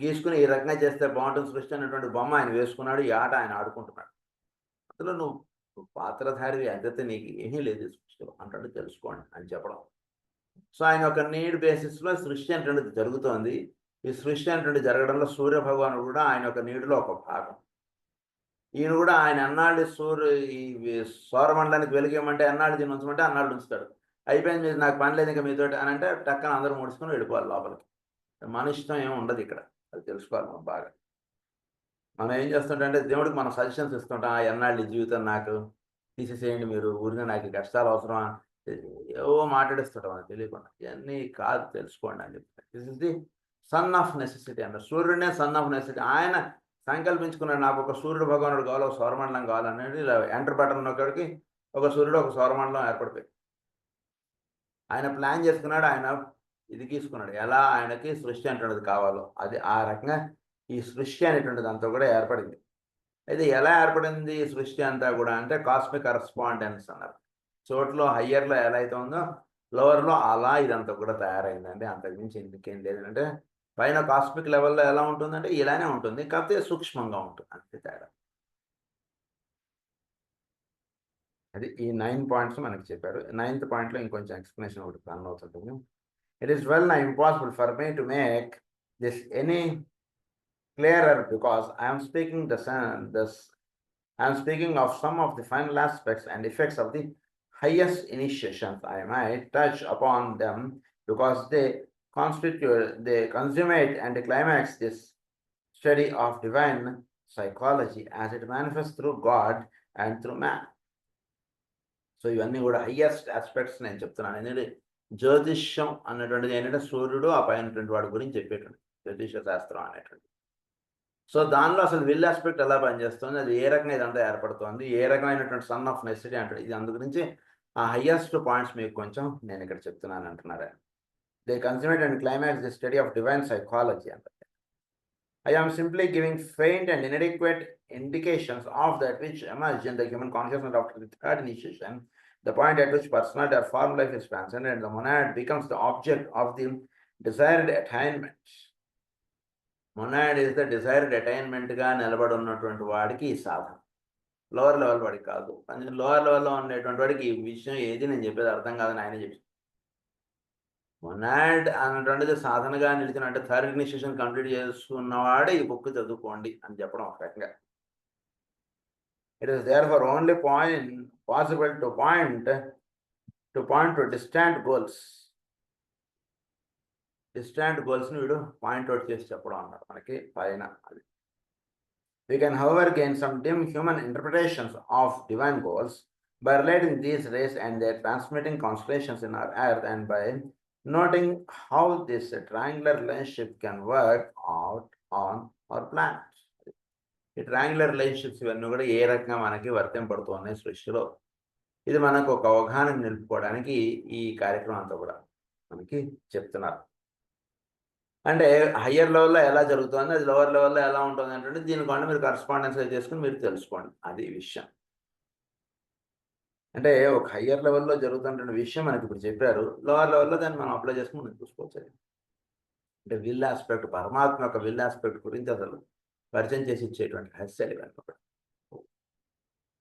గీసుకుని ఈ రకంగా చేస్తే బాగుంటుంది సృష్టి అనేటువంటి బొమ్మ ఆయన వేసుకున్నాడు. ఈ ఆట ఆయన ఆడుకుంటున్నాడు. అందులో నువ్వు పాత్రధారి అంతే, నీకు ఏమీ లేదు సృష్టిలో అంటూ తెలుసుకోండి అని చెప్పడం. సో ఆయన ఒక నీడ్ బేసిస్లో సృష్టి అనేటువంటిది జరుగుతోంది. ఈ సృష్టి అనేటువంటి జరగడంలో సూర్య భగవానుడు కూడా ఆయన యొక్క నీటిలో ఒక భాగం. ఈయన కూడా ఆయన అన్నాళ్ళు ఈ సౌరమండలానికి వెలిగేయమంటే అన్నాళ్ళు దీన్ని ఉంచమంటే అన్నాళ్ళు ఉంచుతాడు. అయిపోయింది, మీరు నాకు పని లేదు ఇంకా మీతో అని అంటే టక్కన అందరూ ముడుచుకొని వెళ్ళిపోవాలి లోపలికి. మన ఇష్టం ఏమి ఉండదు ఇక్కడ, అది తెలుసుకోవాలి మనం బాగా. మనం ఏం చేస్తుంటే దేవుడికి మనం సజెషన్స్ ఇస్తుంటాం, ఆ ఎన్నాళ్ళు జీవితం నాకు తీసేసేయండి, మీరు ఊరిగా నాకు కష్టాలు అవసరమా, ఏవో మాట్లాడిస్తుంటాం అని తెలియకుండా. ఇవన్నీ కాదు, తెలుసుకోండి అని చెప్తాను. This is the son of necessity అన్నారు. సూర్యుడే సన్ ఆఫ్ నెసెసిటీ. ఆయన సంకల్పించుకున్నాడు, నాకు ఒక సూర్యుడు భగవానుడు కావాలి, ఒక సౌరమండలం కావాలనేది. ఇలా ఎంటర్ బటన్ ఉన్నక్కడికి ఒక సూర్యుడు ఒక సౌరమండలం ఏర్పడిపోయి ఆయన ప్లాన్ చేసుకున్నాడు. ఆయన ఇది తీసుకున్నాడు, ఎలా ఆయనకి సృష్టి అంటున్నది కావాలో అది ఆ రకంగా ఈ సృష్టి అనేటువంటిది అంతా కూడా ఏర్పడింది. అయితే ఎలా ఏర్పడింది ఈ సృష్టి అంతా కూడా అంటే కాస్మిక్ కరస్పాండెన్స్ అన్నారు. చోట్లో హయ్యర్లో ఎలా అయితే ఉందో లోవర్లో అలా ఇదంతా కూడా తయారైందండి. అంతకుమించి ఇంకేం లేదంటే పైన కాస్మిక్ లెవెల్లో ఎలా ఉంటుందంటే ఇలానే ఉంటుంది, కాకపోతే సూక్ష్మంగా ఉంటుంది అంతే తేడా. అది ఈ 9 పాయింట్స్ మనకి చెప్పారు. 9th పాయింట్లో ఇంకొంచెం ఎక్స్ప్లెనేషన్ ఒకటి రన్ అవుతుంది. ఇట్ ఈస్ వెల్ నా impossible for me to make this any clearer because I am speaking of some of the final aspects and effects of the highest initiations. I might touch upon them because they consummate and climax this study of divine psychology as it manifests through God and through man. So ఇవన్నీ కూడా హయ్యెస్ట్ ఆస్పెక్ట్స్ నేను చెప్తున్నాను. ఎందుకంటే జ్యోతిష్యం అన్నటువంటిది ఏంటంటే సూర్యుడు ఆ పైనటువంటి వాడి గురించి చెప్పేటువంటి జ్యోతిష శాస్త్రం అనేటువంటి. సో దానిలో అసలు విల్ ఆస్పెక్ట్ ఎలా పనిచేస్తుంది, అది ఏ రకంగా ఇదంతా ఏర్పడుతుంది, ఏ రకమైనటువంటి సన్ ఆఫ్ నెసెసిటీ అంటే ఇది. అందు గురించి ఆ హయ్యెస్ట్ పాయింట్స్ మీకు కొంచెం నేను ఇక్కడ చెప్తున్నాను అంటున్నారు. They consummate and climax the study of divine psychology అంటారు. I am simply giving faint and inadequate indications of that which emerge in the human consciousness after the third initiation, the point at which personality or form life is transcended and the monad becomes the object of the desired attainment. Monad is the desired అటైన్మెంట్గా నిలబడి ఉన్నటువంటి వాడికి ఈ సాధన. లోవర్ లెవెల్ వాడికి కాదు. లోవర్ లెవెల్లో ఉండేటువంటి వాడికి ఈ విషయం ఏది నేను చెప్పేది అర్థం కాదని ఆయన చెప్పి, మొనాడ్ అన్నటువంటిది సాధనగా నిలిచిన అంటే థర్డ్ ఇనిషియేషన్ కంప్లీట్ చేసుకున్నవాడే ఈ బుక్ చదువుకోండి అని చెప్పడం ఒక రకంగా. It is therefore only possible to point to distant goals. Distant గోల్స్ని వీడు పాయింట్అవుట్ చేసి చెప్పడం అన్నాడు మనకి పైన. అది we can however gain some dim human interpretations of divine goals by relating these rays and their transmitting constellations in our earth, and by noting how this triangular relationship can work out on our planet. ఈ ట్రయాంగులర్ రిలేషన్షిప్స్ ఇవన్నీ కూడా ఏ రకంగా మనకి వర్తింపడుతున్నాయి సృష్టిలో, ఇది మనకు ఒక అవగాహన నిలుపుకోవడానికి ఈ కార్యక్రమం అంతా కూడా మనకి చెప్తున్నారు. అంటే హయ్యర్ లెవెల్లో ఎలా జరుగుతుంది, అది లోవర్ లెవెల్లో ఎలా ఉంటుంది అంటే దీనికంటే మీరు కరస్పాండెన్స్ చేసుకుని మీరు తెలుసుకోండి. అది విషయం. అంటే ఒక హయ్యర్ లెవెల్లో జరుగుతున్న విషయం మనకి ఇప్పుడు చెప్పారు, లోవర్ లెవెల్లో దాన్ని మనం అప్లై చేసుకుని మనం చూసుకోవచ్చు. అంటే విల్ ఆస్పెక్ట్, పరమాత్మ యొక్క విల్ ఆస్పెక్ట్ గురించి అసలు పరిచయం చేసి ఇచ్చేటువంటి రహస్యాలు ఇవన్నీ కూడా.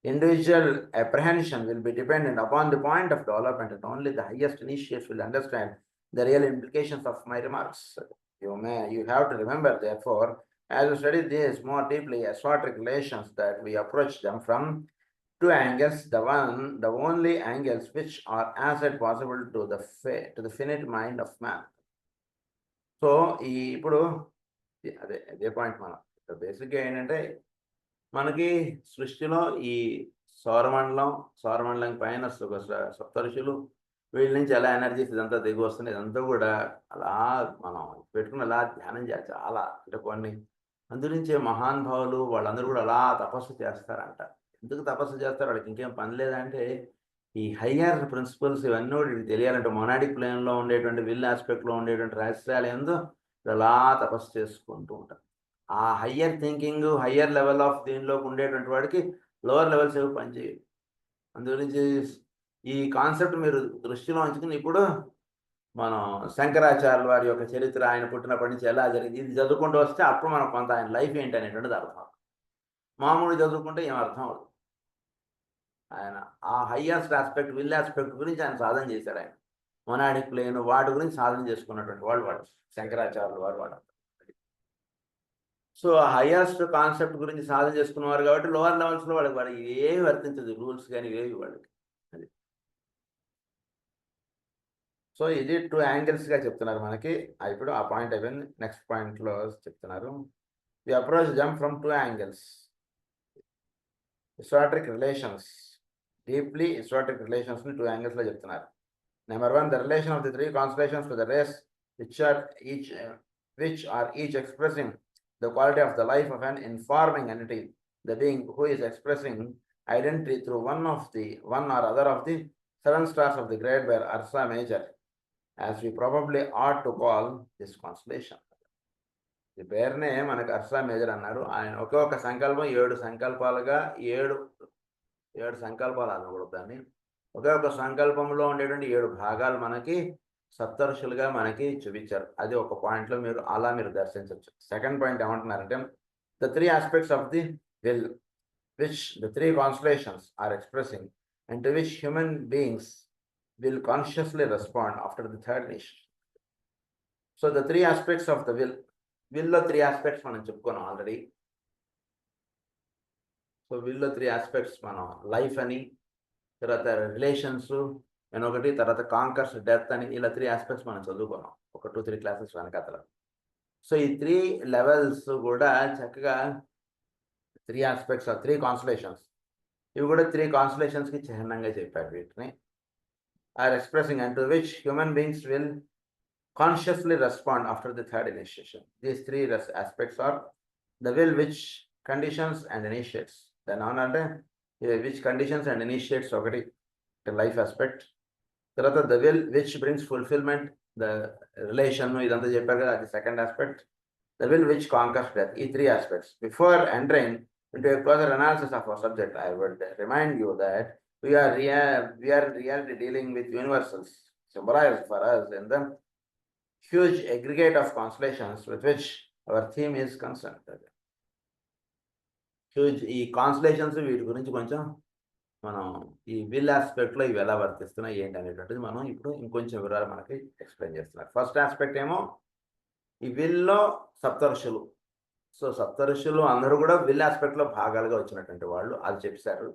Individual apprehension will be dependent upon the point of development, and only the highest initiates will understand the real implications of my remarks. You have to remember, therefore, as you study these more deeply esoteric relations, that we approach them from two angles, the only angles which are as yet possible to the finite mind of man. So, ఇప్పుడు అదే పాయింట్ మనం బేసిక్గా ఏంటంటే, మనకి సృష్టిలో ఈ సౌరమండలం పైన సప్తఋషులు వీళ్ళ నుంచి ఎలా ఎనర్జీస్ ఇదంతా దిగి వస్తుంది, ఇదంతా కూడా అలా మనం పెట్టుకుని అలా ధ్యానం చేయాలి. చాలా అంటే కొన్ని అందునుంచే మహానుభావులు వాళ్ళందరూ కూడా అలా తపస్సు చేస్తారంట. ఎందుకు తపస్సు చేస్తారు, వాళ్ళకి ఇంకేం పని లేదంటే ఈ హయ్యర్ ప్రిన్సిపల్స్ ఇవన్నీ కూడా వీళ్ళకి తెలియాలంటే మొనాడిక్ ప్లేన్లో ఉండేటువంటి విల్ ఆస్పెక్ట్లో ఉండేటువంటి రహస్యాలు ఏందో అలా తపస్సు చేసుకుంటూ ఉంటారు. ఆ higher thinking, higher level of దీనిలోకి ఉండేటువంటి వాడికి లోవర్ లెవెల్స్ ఏవి పనిచేయవు. అందుగురించి ఈ కాన్సెప్ట్ మీరు దృష్టిలో ఉంచుకుని ఇప్పుడు మనం శంకరాచార్యుల వారి యొక్క చరిత్ర, ఆయన పుట్టినప్పటి నుంచి ఎలా జరిగింది ఇది చదువుకుంటూ వస్తే అప్పుడు మనం కొంత ఆయన లైఫ్ ఏంటి అనేటువంటిది అర్థం అవుతుంది. మామూలు చదువుకుంటే ఏం అర్థం అవుతుంది. ఆయన ఆ హయ్యెస్ట్ ఆస్పెక్ట్, విల్ ఆస్పెక్ట్ గురించి ఆయన సాధన చేశాడు. ఆయన మొనాడిక్ ప్లేన్ వాటి గురించి సాధన చేసుకున్నటువంటి వాడు శంకరాచార్యుల వాడు. సో హయ్యెస్ట్ కాన్సెప్ట్ గురించి సాధన చేసుకున్నవారు కాబట్టి లోవర్ లెవెల్స్లో వాళ్ళకి ఏమి వర్తించదు, రూల్స్ కానీ ఏవి వాళ్ళకి. అది సో ఇది టూ యాంగిల్స్గా చెప్తున్నారు మనకి. ఇప్పుడు ఆ పాయింట్ అయిపోయింది. నెక్స్ట్ పాయింట్లో చెప్తున్నారు, the approach jump from two angles. Esoteric relations, deeply esoteric రిలేషన్స్ని టూ యాంగిల్స్లో చెప్తున్నారు. Number 1, the relation of the three constellations to the rays which are each expressing the quality of the life of an informing entity, the being who is expressing identity through one or other of the 7 stars of the great bear Ursa Major, as we probably ought to call this constellation. ఈ పేరునే మనకు అర్సా మేజర్ అన్నారు. ఆయన ఒక్కొక్క సంకల్పం 7 సంకల్పాలుగా 7 సంకల్పాలు అనకూడదు దాన్ని. ఒక్కొక్క సంకల్పంలో ఉండేటువంటి 7 భాగాలు మనకి సప్తఋషులుగా మనకి చూపించారు. అది ఒక పాయింట్లో మీరు దర్శించవచ్చు. సెకండ్ పాయింట్ ఏమంటున్నారంటే, the 3 aspects of the will which the 3 constellations are expressing, and to which human beings will consciously respond after the third initiation. So the 3 aspects of the will లో 3 aspects మనం చెప్పుకున్నాం ఆల్రెడీ. సో విల్లో 3 aspects మనం లైఫ్ అని, తర్వాత రిలేషన్స్ అని ఒకటి, తర్వాత కాంకర్స్ డెత్ అని, ఇలా 3 aspects మనం చదువుకున్నాం ఒక 2-3 క్లాసెస్ వెనకాతల. సో ఈ 3 levels కూడా చక్కగా 3 aspects ఆఫ్ 3 constellations, ఇవి కూడా 3 constellationsకి చిహ్నంగా చెప్పారు. వీటిని are expressing, and to which human beings will consciously respond after the third initiation. These 3 aspects are the will which conditions and initiates. Then on అంటే which conditions and initiates ఒకటి లైఫ్ ఆస్పెక్ట్, తర్వాత the will which brings fulfillment, the relation ఇదంతా చెప్పారు కదా, అది second aspect. The will which conquers death. ఈ 3 aspects. Before entering into a further analysis of our subject, I would remind you that we are in reality dealing with universals symbolized for us in the huge aggregate of constellations with which our theme is concern. Huge ఈ కాన్స్టలేషన్స్ వీటి గురించి కొంచెం మనం ఈ విల్ ఆస్పెక్ట్లో ఇవి ఎలా వర్తిస్తున్నాయి ఏంటి అనేటువంటిది మనం ఇప్పుడు ఇంకొంచెం వివరాలు మనకి ఎక్స్ప్లెయిన్ చేస్తున్నారు. ఫస్ట్ ఆస్పెక్ట్ ఏమో ఈ విల్లో సప్తఋషులు. సో సప్తఋషులు అందరూ కూడా విల్ ఆస్పెక్ట్లో భాగాలుగా వచ్చినటువంటి వాళ్ళు, అది చెప్పారు.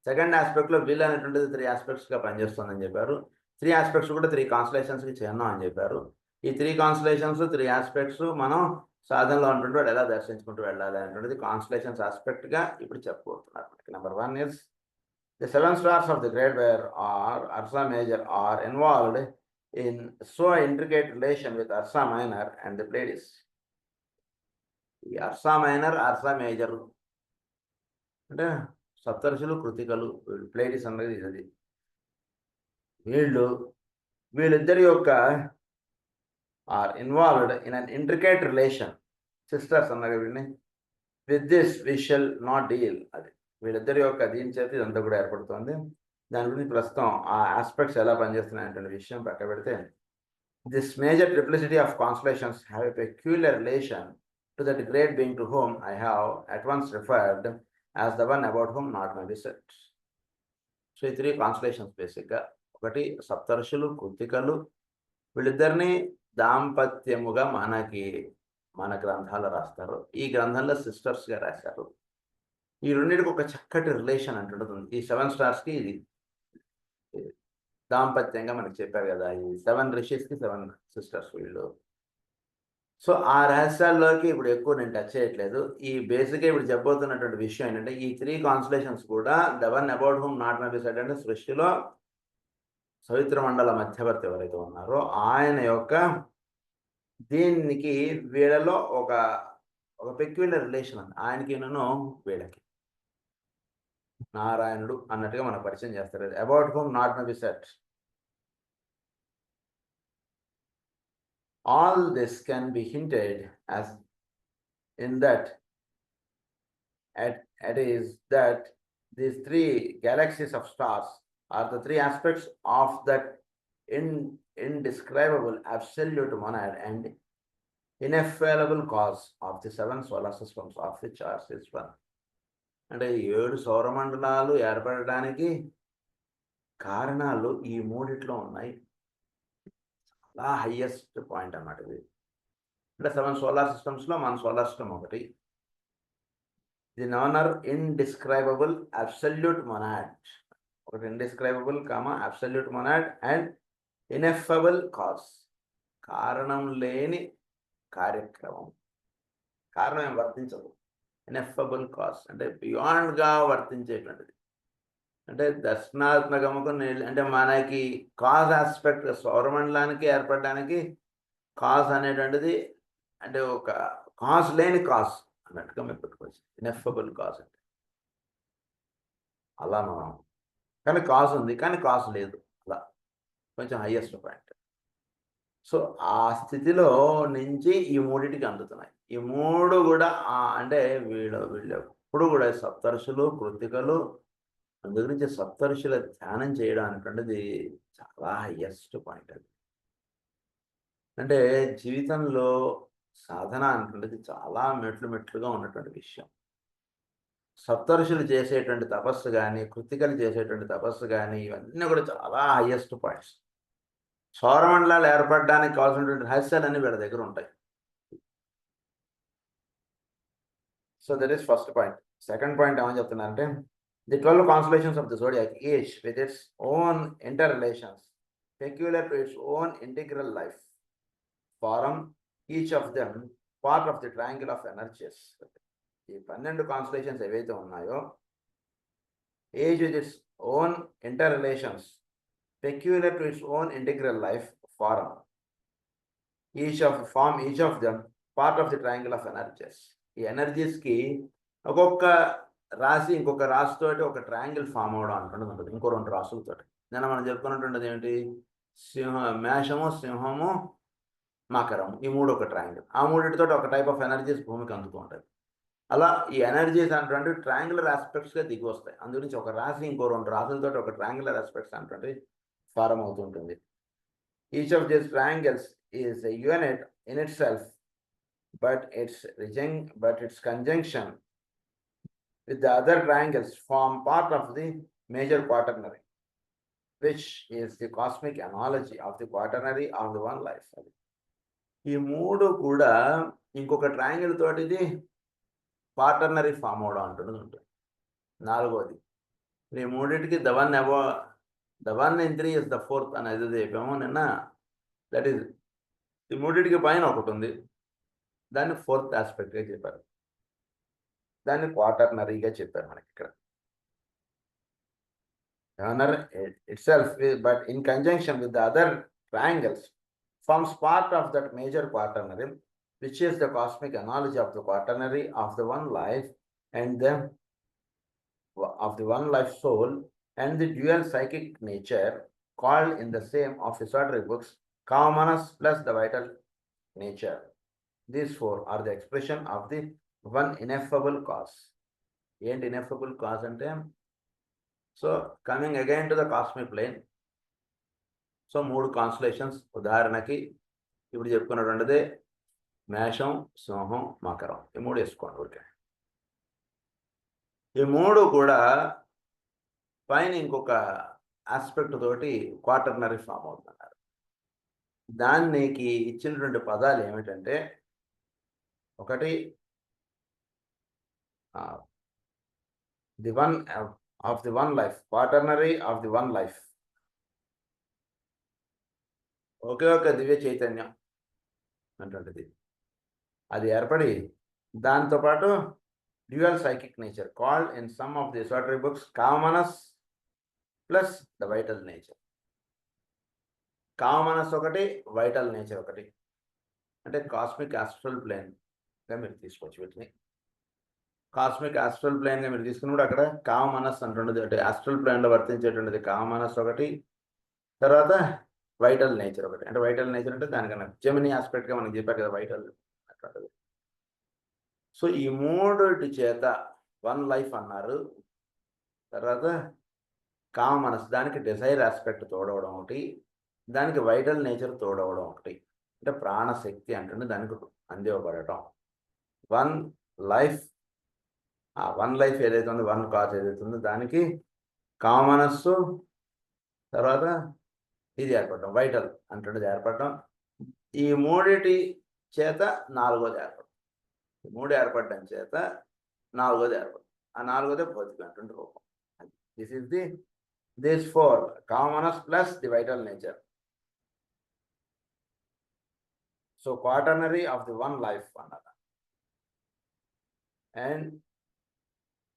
సెకండ్ ఆస్పెక్ట్లో విల్ అనేటువంటిది 3 ఆస్పెక్ట్స్గా పనిచేస్తుందని చెప్పారు. 3 ఆస్పెక్ట్స్ కూడా 3 కాన్స్టలేషన్స్కి చిహ్నం అని చెప్పారు. ఈ 3 కాన్స్టలేషన్స్ 3 ఆస్పెక్ట్స్ మనం సాధనలో ఉంటుంటే ఎలా దర్శించుకుంటూ వెళ్ళాలి అనేటువంటిది కాన్స్టలేషన్స్ ఆస్పెక్ట్గా ఇప్పుడు చెప్పబోతున్నారు. Number 1 is the 7 stars of the Great Bear or Ursa Major are involved in so intricate relation with Ursa Minor and the Pleiades. ఈ అర్సా మైనర్ అర్సా మేజర్ అంటే సప్తర్షులు కృతికలు ప్లేడిస్ అన్నది ఇది. వీళ్ళిద్దరి యొక్క are involved in an intricate relation, sisters అన్నది వీళ్ళని, with this we shall not deal. అది వీళ్ళిద్దరి యొక్క దీని చేత ఇదంతా కూడా ఏర్పడుతుంది. దాని గురించి ప్రస్తుతం ఆ ఆస్పెక్ట్స్ ఎలా పనిచేస్తున్నాయి అంటే విషయం పక్క పెడితే, this major triplicity of constellations have a peculiar relation to that great being to whom I have at once referred as the one about whom naught may be said. So ఈ 3 కాన్స్టలేషన్స్ బేసిక్గా, ఒకటి సప్తర్షులు కృతికలు, వీళ్ళిద్దరిని దాంపత్యముగా మన గ్రంథాలు రాస్తారు. ఈ గ్రంథంలో సిస్టర్స్గా రాశారు. ఈ రెండింటికి ఒక చక్కటి రిలేషన్ అంటుంటుంది. ఈ 7 స్టార్స్కి ఇది దాంపత్యంగా మనకి చెప్పారు కదా, ఈ 7 రిషిస్కి 7 సిస్టర్స్ వీళ్ళు. సో ఆ రహస్యాల్లోకి ఇప్పుడు ఎక్కువ నేను టచ్ చేయట్లేదు. ఈ బేసిక్గా ఇప్పుడు చెప్పబోతున్నటువంటి విషయం ఏంటంటే, ఈ 3 కాన్స్టలేషన్స్ కూడా the one about whom naught may be said అంటే సృష్టిలో సవిత్ర మండల మధ్యవర్తి ఎవరైతే ఉన్నారో ఆయన యొక్క దీనికి వీళ్ళలో ఒక పెక్యులర్ రిలేషన్ ఉంది. ఆయనకి వీళ్ళకి నారాయణుడు అన్నట్టుగా మనకు పరిచయం చేస్తారు. About whom naught may be said. All this can be hinted as in that it is that these 3 galaxies of stars are the 3 aspects of that indescribable absolute monad and ineffable cause of the 7 solar systems of which ours is one. అంటే 7 సౌరమండలాలు ఏర్పడడానికి కారణాలు ఈ మూడిట్లో ఉన్నాయి. చాలా హైయెస్ట్ పాయింట్ అన్నమాట ఇది. అంటే 7 సోలార్ సిస్టమ్స్లో మన సోలార్ సిస్టమ్ ఒకటి. దీన్ని ఏమన్నారు? Indescribable absolute monad. ఒకటి indescribable absolute monad and ineffable cause. కారణం లేని కార్యక్రమం, కారణం ఏం వర్తించదు. ఇనెఫబుల్ కాజ్ అంటే బియాండ్గా వర్తించేటువంటిది. అంటే దర్శనాత్మకముకు అంటే మనకి కాజ్ ఆస్పెక్ట్ సౌరమండలానికి ఏర్పడడానికి కాజ్ అనేటువంటిది అంటే ఒక కాజ్ లేని కాజ్ అన్నట్టుగా మేము పెట్టుకోవచ్చు. ఇనెఫబుల్ కాజ్ అంటే అలా మనం, కానీ కాజ్ ఉంది కానీ కాజ్ లేదు, అలా కొంచెం హైయెస్ట్ పాయింట్. సో ఆ స్థితిలో నుంచి ఈ మూడింటికి అందుతున్నాయి. ఈ 3 కూడా అంటే వీళ్ళు ఎప్పుడు కూడా సప్తర్షులు కృతికలు, అందు గురించి సప్తర్షుల ధ్యానం చేయడం అనేటువంటిది చాలా హైయెస్ట్ పాయింట్. అది అంటే జీవితంలో సాధన అనేటువంటిది చాలా మెట్లుగా ఉన్నటువంటి విషయం. సప్తర్షులు చేసేటువంటి తపస్సు కానీ, కృతికలు చేసేటువంటి తపస్సు కానీ, ఇవన్నీ కూడా చాలా హైయెస్ట్ పాయింట్స్. సౌరమండలాలు ఏర్పడడానికి కావాల్సినటువంటి రహస్యాలన్నీ వీళ్ళ దగ్గర ఉంటాయి. So that is first point. Second point ఏమని చెప్తున్నారంటే, the 12 constellations of the zodiac each with its own interrelations peculiar to its own integral life form each of them part of the triangle of energies. ఈ 12 కాన్స్టలేషన్స్ ఏవైతే ఉన్నాయో, each with its own interrelations peculiar to its own integral life form each of them part of the triangle of energies. ఈ ఎనర్జీస్కి ఒక్కొక్క రాశి ఇంకొక రాశితోటి ఒక ట్రయాంగిల్ ఫామ్ అవడం అంటుండదు ఉంటుంది, ఇంకో 2 రాశులతోటి. నిన్న మనం చెప్పుకున్నటువంటిది ఏంటి? మేషము, సింహము, మకరము, ఈ 3 ఒక ట్రయాంగిల్. ఆ 3 ఒక టైప్ ఆఫ్ ఎనర్జీస్ భూమికి అందుతూ ఉంటాయి. అలా ఈ ఎనర్జీస్ అంటే ట్రయాంగులర్ ఆస్పెక్ట్స్గా దిగి వస్తాయి. అందు గురించి ఒక రాశి ఇంకో 2 రాశులతో ఒక ట్రయాంగులర్ ఆస్పెక్ట్స్ అంటే ఫారం అవుతుంటుంది. Each of these triangles is a unit in it self but its conjunction with the other triangles form part of the major quaternary, which is the cosmic analogy of the quaternary of the one life. ఈ మూడు కూడా ఇంకొక ట్రయాంగిల్ తోటి ఇది క్వాటర్నరీ ఫామ్ అవడం అంటున్నది ఉంటుంది. నాలుగోది ఈ మూడింటికి the one in three is the fourth అనేది చెప్పాము నిన్న. దట్ ఈస్ ఈ మూడింటికి పైన ఒకటి ఉంది, దాన్ని ఫోర్త్ ఆస్పెక్ట్గా చెప్పారు, దాన్ని క్వాటర్నరీగా చెప్పారు మనకి ఇక్కడ. itself, but in conjunction with the other triangles, forms part of that major quaternary, which is the cosmic analogy of the quaternary of the one life and of the one life soul and the dual psychic nature called in the same of esoteric books Kamanas plus the vital nature. These four are the expression of the one ineffable cause. And ineffable cause ante, so coming again to the cosmic plane, so మూడు కాన్స్టలేషన్స్ ఉదాహరణకి ఇప్పుడు చెప్పుకున్నటువంటిది మేషం, సింహం, మకరం, ఈ మూడు వేసుకోండి ఊరికే. ఈ మూడు కూడా పైన ఇంకొక ఆస్పెక్ట్ తోటి క్వాటర్నరీ ఫామ్ అవుతున్నారు. దానికి ఇచ్చినటువంటి పదాలు ఏమిటంటే, ఒకటి the one of the one life, quaternary of the one life, ఒకే ఒక దివ్య చైతన్యం అంటుంటుంది. అది ఏర్పడి దాంతోపాటు dual psychic nature called in some of the esoteric books kamanas plus the vital nature. Kamanas ఒకటి, వైటల్ నేచర్ ఒకటి, అంటే కాస్మిక్ ఆస్ట్రల్ ప్లేన్గా మీరు తీసుకోవచ్చు. వీటిని కాస్మిక్ ఆస్ట్రల్ ప్లేన్గా మీరు తీసుకున్నప్పుడు అక్కడ కామనస్ అంటుండదు, అంటే ఆస్ట్రల్ ప్లేన్లో వర్తించేటువంటిది కామనస్ ఒకటి, తర్వాత వైటల్ నేచర్ ఒకటి. అంటే వైటల్ నేచర్ అంటే దానికన్నా జెమినీ ఆస్పెక్ట్గా మనకి చెప్పారు కదా వైటల్ అట్లాంటిది. సో ఈ మూడిటి చేత వన్ లైఫ్ అన్నారు. తర్వాత కామనస్, దానికి డిజైర్ ఆస్పెక్ట్ తోడవడం ఒకటి, దానికి వైటల్ నేచర్ తోడవడం ఒకటి, అంటే ప్రాణశక్తి అంటుండే దానికి అందివ్వబడటం. వన్ లైఫ్, ఆ వన్ లైఫ్ ఏదైతే ఉందో, వన్ కాజ్ ఏదైతే ఉందో దానికి కామనస్సు, తర్వాత ఇది ఏర్పడటం, వైటల్ అంటుండేది ఏర్పడటం. ఈ మూడిటి చేత నాలుగోది ఏర్పడటం. ఈ మూడు ఏర్పడటం చేత నాలుగోది ఏర్పడటం. ఆ నాలుగోదే భౌతిక అంటుండే రూపం. This is this four kamanas plus the vital nature. So quaternary of the one life అన్నది, అండ్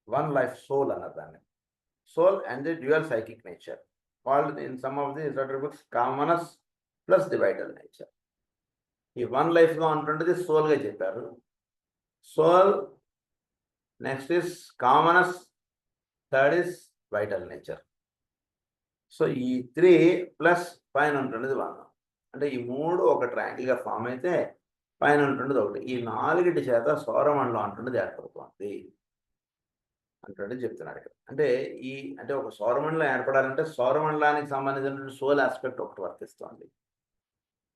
వన్ లైఫ్ సోల్ అన్నది దాన్ని. Soul and the dual psychic nature called in some of the esoteric books kamanas plus the vital nature. ఈ వన్ లైఫ్గా ఉంటుండేది సోల్గా చెప్పారు. Soul, next is kamanas, third is vital nature. So ఈ త్రీ ప్లస్ పైన ఉంటుండేది వన్. అంటే ఈ మూడు ఒక ట్రయాంగిల్గా ఫామ్ అయితే పైన ఉంటుండేది ఒకటి. ఈ నాలుగిటి చేత సౌరమండలం అంటుండేది ఏర్పడుతుంది అంటుండే చెప్తున్నారు ఇక్కడ. అంటే ఒక సౌరమండలం ఏర్పడాలంటే సౌరమండలానికి సంబంధించిన సోల్ ఆస్పెక్ట్ ఒకటి వర్తిస్తుంది,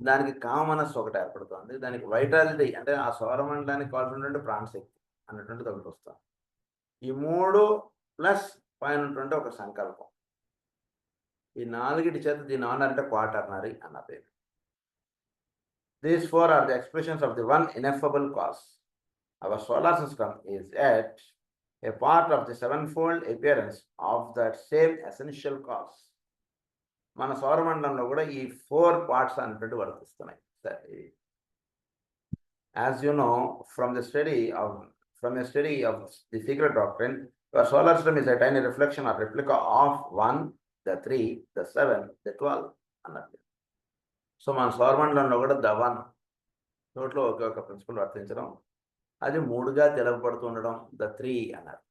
దానికి కామనస్ ఒకటి ఏర్పడుతుంది, దానికి వైటాలిటీ అంటే ఆ సౌరమండలానికి కావాల్సినటువంటి ప్రాణశక్తి అన్నటువంటిది ఒకటి వస్తుంది. ఈ మూడు ప్లస్ పైన ఉన్నటువంటి ఒక సంకల్పం, ఈ నాలుగిటి చేత దీని ఏమన్నారంటే క్వాటర్నరీ అన్న పేరు. These four are the expressions of the one ineffable cause. Our solar system is at a part of the sevenfold appearance of that same essential cause. మన సౌరమండలంలో కూడా ఈ 4 parts అన్నట్టు వర్తిస్తున్నాయి. As you know from a study of the secret doctrine, your solar system is a tiny reflection or replica of 1, the 3, the 7, the 12 అన్నట్టు. సో మన సౌరమండలంలో కూడా ద వన్ నోట్లో ఒకే ఒక ప్రిన్సిపల్ వర్తించడం, అది మూడుగా తెలవబడుతూ ఉండడం, ద 3 అన్నారు.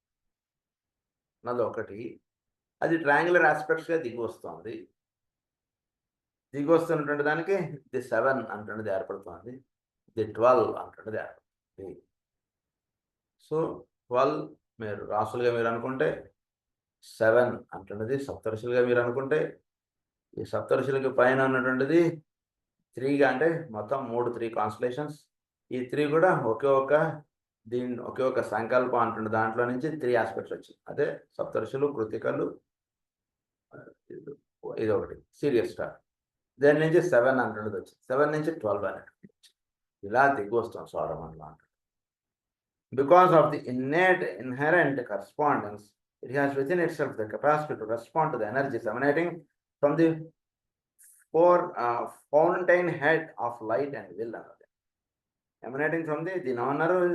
అన్నది ఒకటి. అది ట్రయాంగులర్ ఆస్పెక్ట్స్గా దిగి వస్తుంది. దిగి వస్తున్నటువంటి దానికి ది 7 అంటున్నది ఏర్పడుతుంది, ది 12 అంటున్నది ఏర్పడుతుంది. సో 12 మీరు రాసులుగా మీరు అనుకుంటే, 7 అంటున్నది సప్తఋషులుగా మీరు అనుకుంటే, ఈ సప్తఋషులకి పైన ఉన్నటువంటిది 3గా, అంటే మొత్తం 3 కాన్స్టలేషన్స్. ఈ 3 కూడా ఒకే ఒక సంకల్పం అంటుండే దాంట్లో నుంచి 3 ఆస్పెక్ట్స్ వచ్చాయి. అదే సప్తర్షులు, కృతికలు, ఇది ఒకటి సీరియస్ స్టార్. దాని నుంచి 7 అంటుండేది వచ్చింది. 7 నుంచి 12 అనేటువంటి ఇలా దిగి వస్తాం సౌరమండలం అంటారు. Because of the inherent correspondence, it has within itself the capacity to respond to the energies emanating from the fountain head of light and will. Emanating from the non-nerve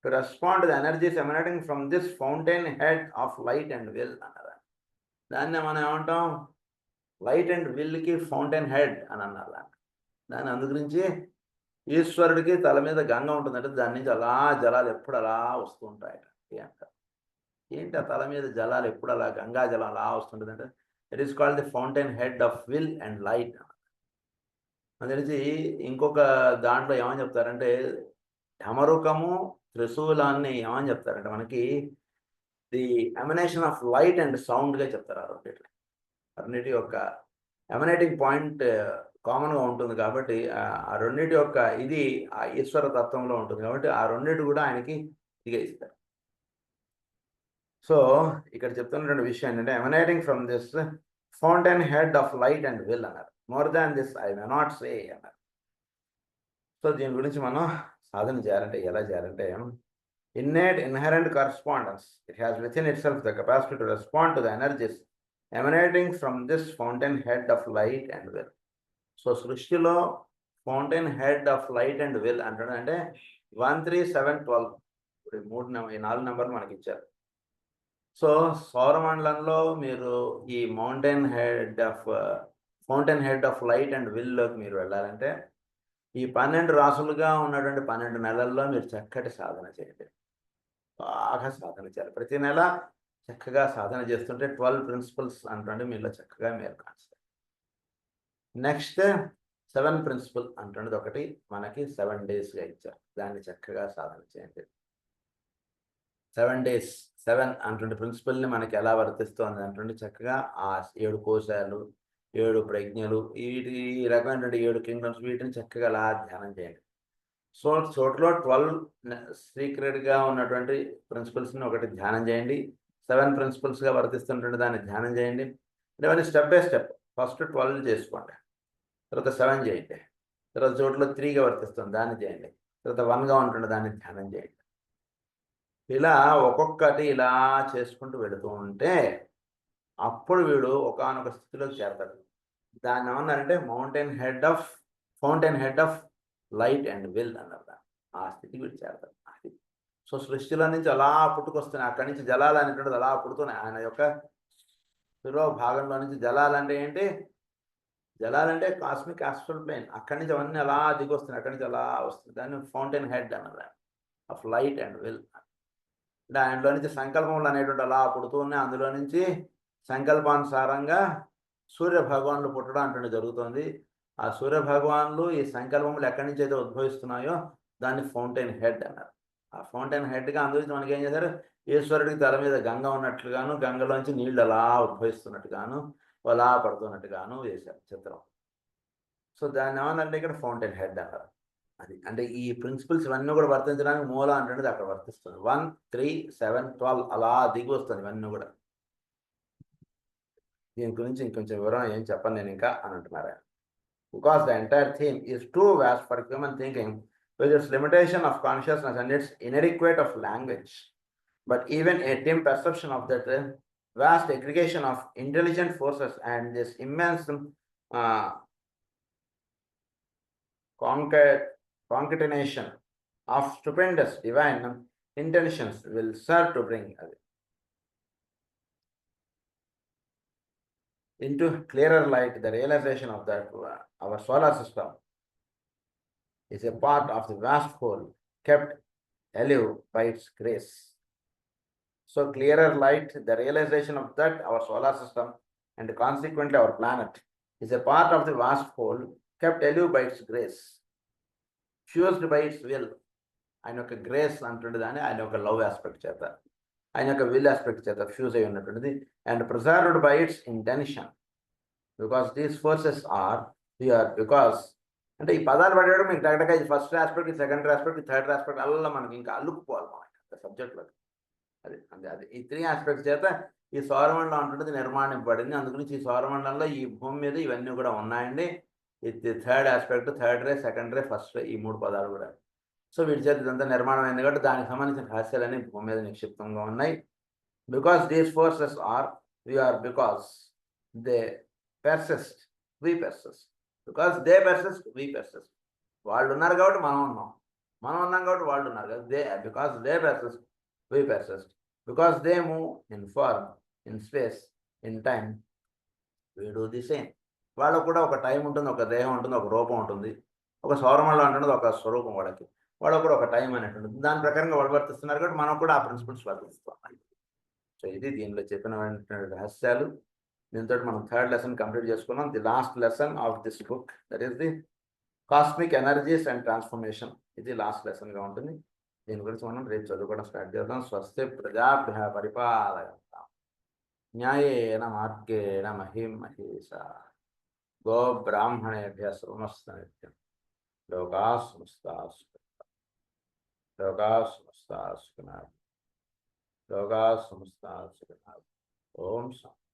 to respond to the energies emanating from this fountain head of light and will. దాన్ని మనం ఏమంటాం, లైట్ అండ్ విల్కి ఫౌంటైన్ హెడ్ అని అన్నారు. దాన్ని అందుగురించి ఈశ్వరుడికి తల మీద గంగ ఉంటుందంటే దాని నుంచి అలా జలాలు ఎప్పుడు అలా వస్తూ ఉంటాయట. ఏంటి ఆ తల మీద జలాలు ఎప్పుడు అలా గంగా జలం అలా వస్తుంటుందంటే it is called the fountain head of will and light. అది తెలిసి ఇంకొక దాంట్లో ఏమని చెప్తారంటే ఢమరుకము, త్రిశూలాన్ని ఏమని చెప్తారంటే మనకి the emanation of light and సౌండ్గా చెప్తారు. ఆ రెండింటి యొక్క ఎమినేటింగ్ పాయింట్ కామన్గా ఉంటుంది కాబట్టి ఆ రెండింటి యొక్క ఇది ఆ ఈశ్వర తత్వంలో ఉంటుంది కాబట్టి ఆ రెండింటి కూడా ఆయనకి ఇదిగా ఇస్తారు. సో ఇక్కడ చెప్తున్నటువంటి విషయం ఏంటంటే emanating from this fountain head of light and will అన్నారు. More than this I may not say అన్నారు. సో దీని గురించి మనం సాధన చేయాలంటే ఎలా చేయాలంటే inherent correspondence, it has within itself the capacity to respond to the energies emanating from this fountain head of light and will. So సృష్టిలో fountain head of light and will అంటే 1, 3, 7, 12 ఈ 4 నెంబర్లు మనకి ఇచ్చారు. సో సౌరమండలంలో మీరు ఈ fountain head of light and విల్లోకి మీరు వెళ్ళాలంటే ఈ 12 రాసులుగా ఉన్నటువంటి 12 నెలల్లో మీరు చక్కటి సాధన చేయండి. బాగా సాధన చేయాలి. ప్రతి నెల చక్కగా సాధన చేస్తుంటే 12 ప్రిన్సిపల్స్ అంటే మీలో చక్కగా మీరు కాన్స్తాయి. నెక్స్ట్ 7 ప్రిన్సిపల్ అంటున్నది ఒకటి మనకి 7 డేస్గా ఇచ్చారు. దాన్ని చక్కగా సాధన చేయండి. 7 డేస్ 7 అంటుండే ప్రిన్సిపల్ని మనకి ఎలా వర్తిస్తుంది అంటుండే చక్కగా ఆ 7 కోశాలు, 7 ప్రజ్ఞలు, ఈ రకమైనటువంటి 7 కింగ్డమ్స్ వీటిని చక్కగా అలా ధ్యానం చేయండి. సో చోట్లో 12 సీక్రెట్గా ఉన్నటువంటి ప్రిన్సిపల్స్ని ఒకటి ధ్యానం చేయండి. 7 ప్రిన్సిపల్స్గా వర్తిస్తుంటే దాన్ని ధ్యానం చేయండి. ఇవన్నీ స్టెప్ బై స్టెప్. ఫస్ట్ 12 చేసుకోండి, తర్వాత 7 చేయండి, తర్వాత చోట్లో 3గా వర్తిస్తుంది దాన్ని చేయండి, తర్వాత 1గా ఉంటుండే దాన్ని ధ్యానం చేయండి. ఇలా ఒక్కొక్కటి ఇలా చేసుకుంటూ వెళుతూ ఉంటే అప్పుడు వీడు ఒకానొక స్థితిలోకి చేరతాడు. దాన్ని ఏమన్నారంటే fountain head of light and will అన్నారు. ఆ స్థితికి వీడు చేరతాడు. అది సో సృష్టిలో నుంచి అలా పుట్టుకొస్తున్నాయి. అక్కడి నుంచి జలాలు అనేటువంటిది అలా పుడుతున్నాయి. ఆయన యొక్క శిరో భాగంలో నుంచి జలాలు అంటే ఏంటి, జలాలంటే కాస్మిక్ ఆస్ట్రల్ ప్లేన్. అక్కడి నుంచి అవన్నీ అలా దిగొస్తున్నాయి, అక్కడి నుంచి అలా వస్తుంది. దాన్ని ఫౌంటైన్ హెడ్ అన్నారు ఆఫ్ లైట్ అండ్ విల్. అంటే ఆయనలో నుంచి సంకల్పములు అనేటువంటి అలా పుడుతూ ఉన్నాయి. అందులో నుంచి సంకల్పానుసారంగా సూర్య భగవానులు పుట్టడం అంటే జరుగుతుంది. ఆ సూర్య భగవానులు ఈ సంకల్పములు ఎక్కడి నుంచి అయితే ఉద్భవిస్తున్నాయో దాన్ని ఫౌంటైన్ హెడ్ అన్నారు. ఆ ఫౌంటైన్ హెడ్గా అందులో మనకి ఏం చేశారు, ఈశ్వరుడికి తల మీద గంగ ఉన్నట్లుగాను, గంగలోంచి నీళ్లు అలా ఉద్భవిస్తున్నట్టుగాను, అలా పడుతున్నట్టుగాను వేశారు చిత్రం. సో దాన్ని ఏమన్నారంటే ఇక్కడ ఫౌంటైన్ హెడ్ అన్నారు. అది అంటే ఈ ప్రిన్సిపల్స్ ఇవన్నీ కూడా వర్తించడానికి మూలం అంటే అక్కడ వర్తిస్తుంది. 1, 3, 7, 12 అలా దిగి వస్తుంది ఇవన్నీ కూడా. దీని గురించి ఇంకొంచెం వివరం ఏం చెప్పను నేను ఇంకా అని అంటున్నారు. Because the entire theme is too vast for human thinking with its limitation of consciousness and its inadequate of language. But even a dim perception of that vast aggregation of intelligent forces and this immense concatenation of stupendous divine intentions will serve to bring into clearer light the realization of that our solar system is a part of the vast whole kept alive by its grace. So clearer light, the realization of that our solar system and consequently our planet is a part of the vast whole kept alive by its grace, fused by its will. ఆయన యొక్క గ్రేస్ అంటుండే దాన్ని ఆయన యొక్క లవ్ ఆస్పెక్ట్ చేత, ఆయన యొక్క విల్ ఆస్పెక్ట్ చేత ఫ్యూజ్ అయి ఉన్నటువంటిది. And preserved by its intention, because these forces are here, because అంటే ఈ పదాలు పడేయడం మీకు దగ్గరగా ఇది first aspect, second aspect, third aspect అలా మనకి ఇంకా అల్లుకుపోవాలి మనకి సబ్జెక్ట్లో. అది ఈ 3 ఆస్పెక్ట్స్ చేత ఈ సౌరమండలం అంటున్నది నిర్మాణింపబడింది. అందుగురించి ఈ సౌరమండలంలో ఈ భూమి మీద ఇవన్నీ కూడా ఉన్నాయండి. ఇది third aspect, third ray, second ray, first ray, ఈ 3 పదాలు కూడా. సో వీటి చేత ఇదంతా నిర్మాణం అయింది కాబట్టి దానికి సంబంధించిన రహస్యాలన్నీ భూమి మీద నిక్షిప్తంగా ఉన్నాయి. Because these forces are because they persist, we persist. Because they persist, we persist. వాళ్ళు ఉన్నారు కాబట్టి మనం ఉన్నాం, మనం ఉన్నాం కాబట్టి వాళ్ళు ఉన్నారు కదా. Because they persist, we persist. Because they move in form, in space, in time, we do the same. వాళ్ళకు కూడా ఒక టైం ఉంటుంది, ఒక దేహం ఉంటుంది, ఒక రూపం ఉంటుంది. ఒక సౌరమండలం అంటున్నది ఒక స్వరూపం వాళ్ళకి కూడా ఒక టైం అనేటు ఉంటుంది. దాని ప్రకారంగా వాళ్ళు వర్తిస్తున్నారు కాబట్టి మనం కూడా ఆ ప్రిన్సిపల్స్ వర్తిస్తాం. సో ఇది దీనిలో చెప్పిన రహస్యాలు. దీంతో మనం థర్డ్ లెసన్ కంప్లీట్ చేసుకున్నాం. The last lesson of this book, that is the cosmic energies and transformation. ఇది లాస్ట్ లెసన్గా ఉంటుంది. దీని గురించి మనం రేపు చదువుకోవడం స్టార్ట్ చేద్దాం. స్వస్తి ప్రజాభ్య పరిపాలయంతాం న్యాయేన మార్గేణ మహిం మహేషా గో బ్రాహ్మణేభ్య సమస్త నిత్యం లోకా సమస్తా లోకా సమస్తా సుఖినః లోకా సమస్తా సుఖినః. ఓం శాంతి.